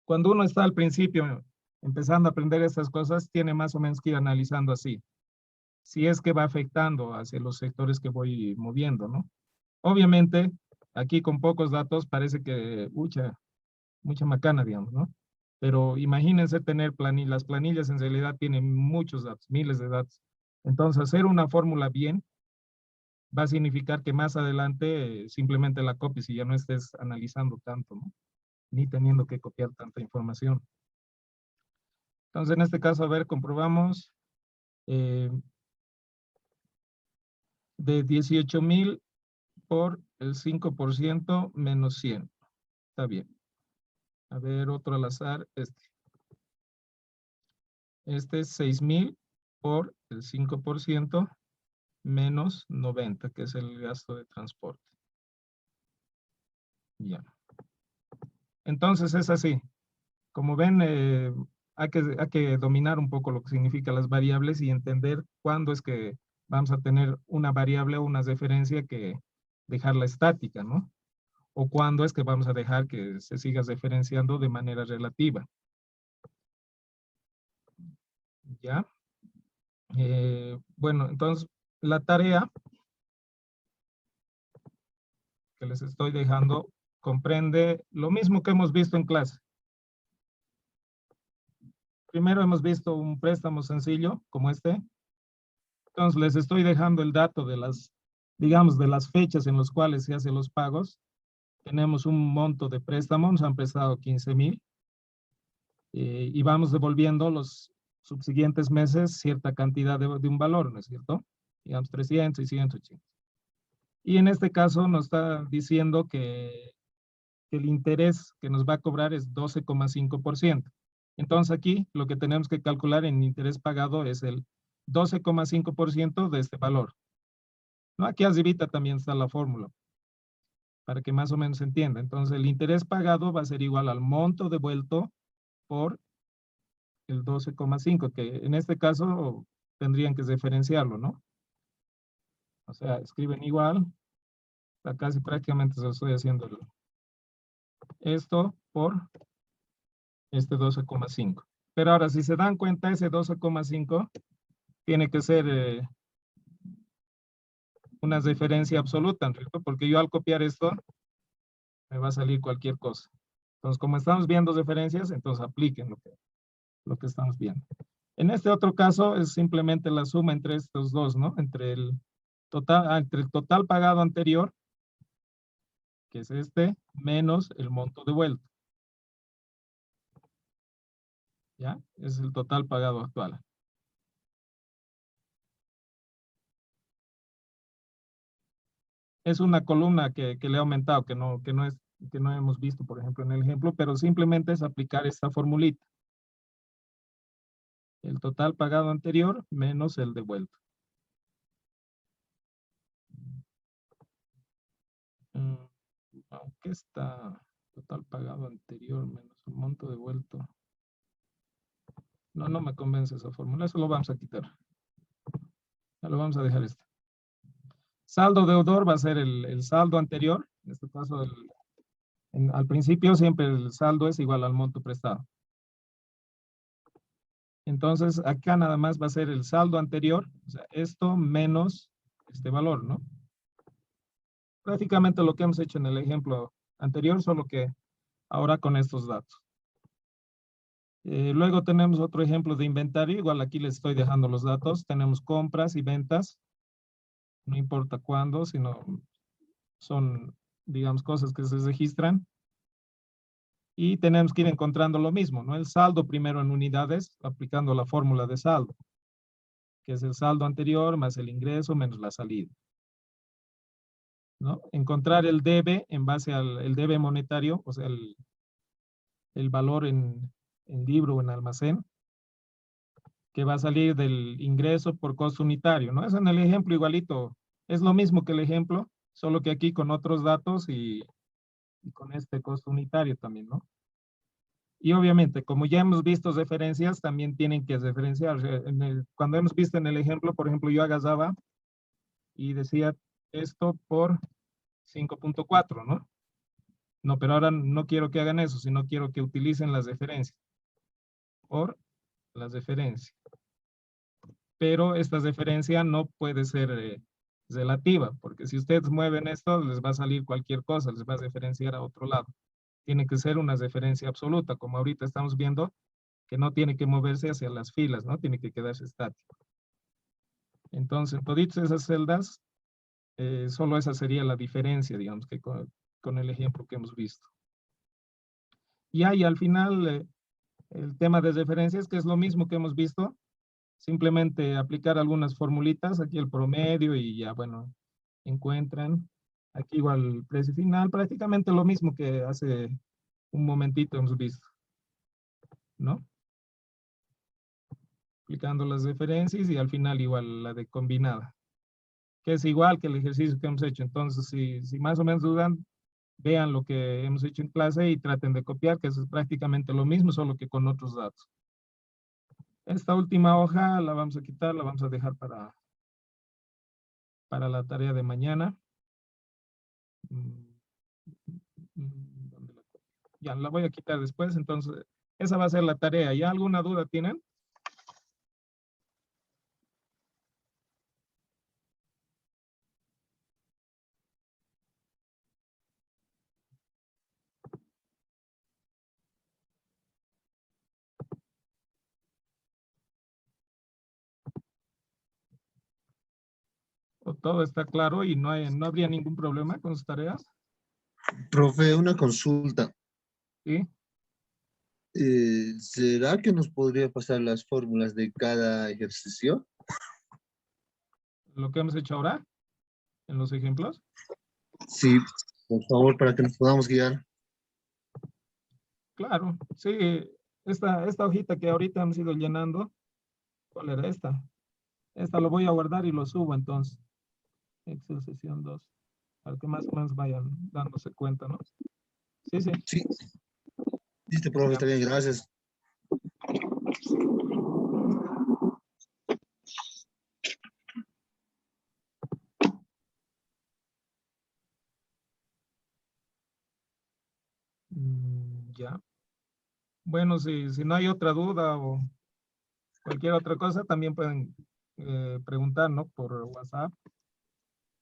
A: cuando uno está al principio empezando a aprender estas cosas, tiene más o menos que ir analizando así. Si es que va afectando hacia los sectores que voy moviendo, ¿no? Obviamente, aquí con pocos datos parece que, mucha macana, digamos, ¿no? Pero imagínense tener las planillas en realidad tienen muchos datos, miles de datos. Entonces, hacer una fórmula bien va a significar que más adelante simplemente la copies y ya no estés analizando tanto, ¿no? Ni teniendo que copiar tanta información. Entonces, en este caso, a ver, comprobamos de 18,000 por el 5% menos 100. Está bien. A ver, otro al azar, este. Este es 6,000 por el 5% menos 90, que es el gasto de transporte. Ya. Entonces es así. Como ven, hay que dominar un poco lo que significan las variables y entender cuándo es que vamos a tener una variable o una referencia que dejarla estática, ¿no? O cuándo es que vamos a dejar que se siga referenciando de manera relativa. ¿Ya? Bueno, entonces la tarea que les estoy dejando comprende lo mismo que hemos visto en clase. Primero hemos visto un préstamo sencillo como este. Entonces les estoy dejando el dato de las, digamos, de las fechas en las cuales se hacen los pagos. Tenemos un monto de préstamo, nos han prestado 15,000 y vamos devolviendo los subsiguientes meses cierta cantidad de un valor, ¿no es cierto? Digamos 300 y 180. Y en este caso nos está diciendo que el interés que nos va a cobrar es 12,5%. Entonces aquí lo que tenemos que calcular en interés pagado es el 12,5% de este valor. ¿No? Aquí arribita también está la fórmula, para que más o menos se entienda. Entonces el interés pagado va a ser igual al monto devuelto por el 12,5, que en este caso tendrían que diferenciarlo, ¿no? O sea, escriben igual, casi prácticamente se lo estoy haciendo esto por este 12,5. Pero ahora, si se dan cuenta, ese 12,5 tiene que ser una referencia absoluta, ¿no? Porque yo al copiar esto, me va a salir cualquier cosa. Entonces, como estamos viendo referencias, entonces apliquen lo que estamos viendo. En este otro caso, es simplemente la suma entre estos dos, ¿no? Entre el total pagado anterior, que es este, menos el monto devuelto. ¿Ya? Es el total pagado actual. Es una columna que le he aumentado, que no hemos visto, por ejemplo, en el ejemplo, pero simplemente es aplicar esta formulita. El total pagado anterior menos el devuelto. Aunque está total pagado anterior menos el monto devuelto. No me convence esa fórmula, eso lo vamos a quitar. Ya lo vamos a dejar esto. Saldo deudor va a ser el saldo anterior. En este caso, al principio siempre el saldo es igual al monto prestado. Entonces, acá nada más va a ser el saldo anterior, o sea, esto menos este valor, ¿no? Prácticamente lo que hemos hecho en el ejemplo anterior, solo que ahora con estos datos. Luego tenemos otro ejemplo de inventario, igual aquí les estoy dejando los datos. Tenemos compras y ventas, no importa cuándo, sino son, digamos, cosas que se registran. Y tenemos que ir encontrando lo mismo, ¿no? El saldo primero en unidades, aplicando la fórmula de saldo, que es el saldo anterior más el ingreso menos la salida, ¿no? Encontrar el debe en base al debe monetario, o sea, el valor en libro o en almacén, que va a salir del ingreso por costo unitario, ¿no? Es en el ejemplo igualito, es lo mismo que el ejemplo, solo que aquí con otros datos y con este costo unitario también, ¿no? Y obviamente, como ya hemos visto referencias, también tienen que referenciar. Cuando hemos visto en el ejemplo, por ejemplo, yo agasaba y decía esto por 5.4, ¿no? No, pero ahora no quiero que hagan eso, sino quiero que utilicen las referencias. Por las referencias. Pero esta referencia no puede ser relativa, porque si ustedes mueven esto, les va a salir cualquier cosa, les va a referenciar a otro lado. Tiene que ser una referencia absoluta, como ahorita estamos viendo, que no tiene que moverse hacia las filas, ¿no? Tiene que quedarse estático. Entonces, toditas esas celdas Solo esa sería la diferencia, digamos, que con el ejemplo que hemos visto. Y ahí al final, el tema de referencias, que es lo mismo que hemos visto, simplemente aplicar algunas formulitas, aquí el promedio y ya, bueno, encuentran. Aquí igual el precio final, prácticamente lo mismo que hace un momentito hemos visto, ¿no? Aplicando las referencias y al final igual la de combinada, que es igual que el ejercicio que hemos hecho. Entonces, si más o menos dudan, vean lo que hemos hecho en clase y traten de copiar, que es prácticamente lo mismo, solo que con otros datos. Esta última hoja la vamos a quitar, la vamos a dejar para la tarea de mañana. ¿Dónde la copio? Ya, la voy a quitar después, entonces esa va a ser la tarea. ¿Ya alguna duda tienen? ¿O todo está claro y no habría ningún problema con sus tareas?
B: Profe, una consulta.
A: ¿Sí?
B: ¿Será que nos podría pasar las fórmulas de cada ejercicio?
A: Lo que hemos hecho ahora, en los ejemplos.
B: Sí, por favor, para que nos podamos guiar.
A: Claro, sí. Esta hojita que ahorita hemos ido llenando, ¿cuál era esta? Esta lo voy a guardar y lo subo entonces. Excel sesión 2, para que más o menos vayan dándose cuenta, ¿no? Sí, sí.
B: Sí, listo, profe,
A: Ya.
B: está bien, gracias.
A: Ya. Bueno, si no hay otra duda o cualquier otra cosa, también pueden preguntar, ¿no? Por WhatsApp.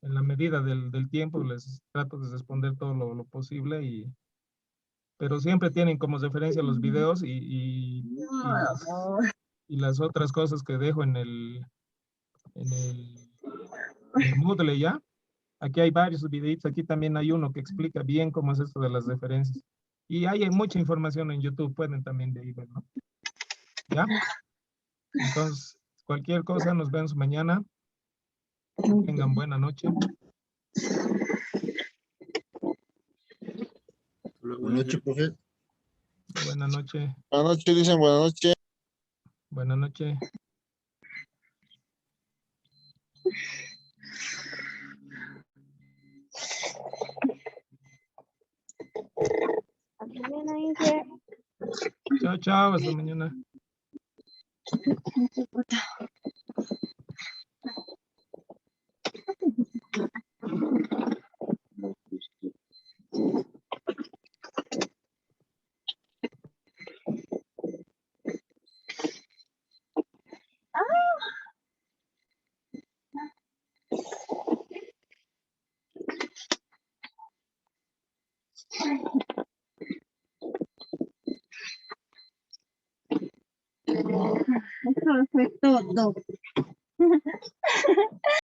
A: En la medida del tiempo les trato de responder todo lo posible, pero siempre tienen como referencia los videos y las otras cosas que dejo en el Moodle, ¿ya? Aquí hay varios videitos, aquí también hay uno que explica bien cómo es esto de las referencias. Y hay mucha información en YouTube, pueden también de ahí ver, ¿no? ¿Ya? Entonces, cualquier cosa, nos vemos mañana. Que tengan buena noche.
B: Buenas noches, profe.
A: Buena noche.
B: Buenas noches, dicen buenas noches.
A: Buena noche.
C: Hasta mañana, Inge.
A: Chao, chao. Hasta mañana.
E: Eso fue todo.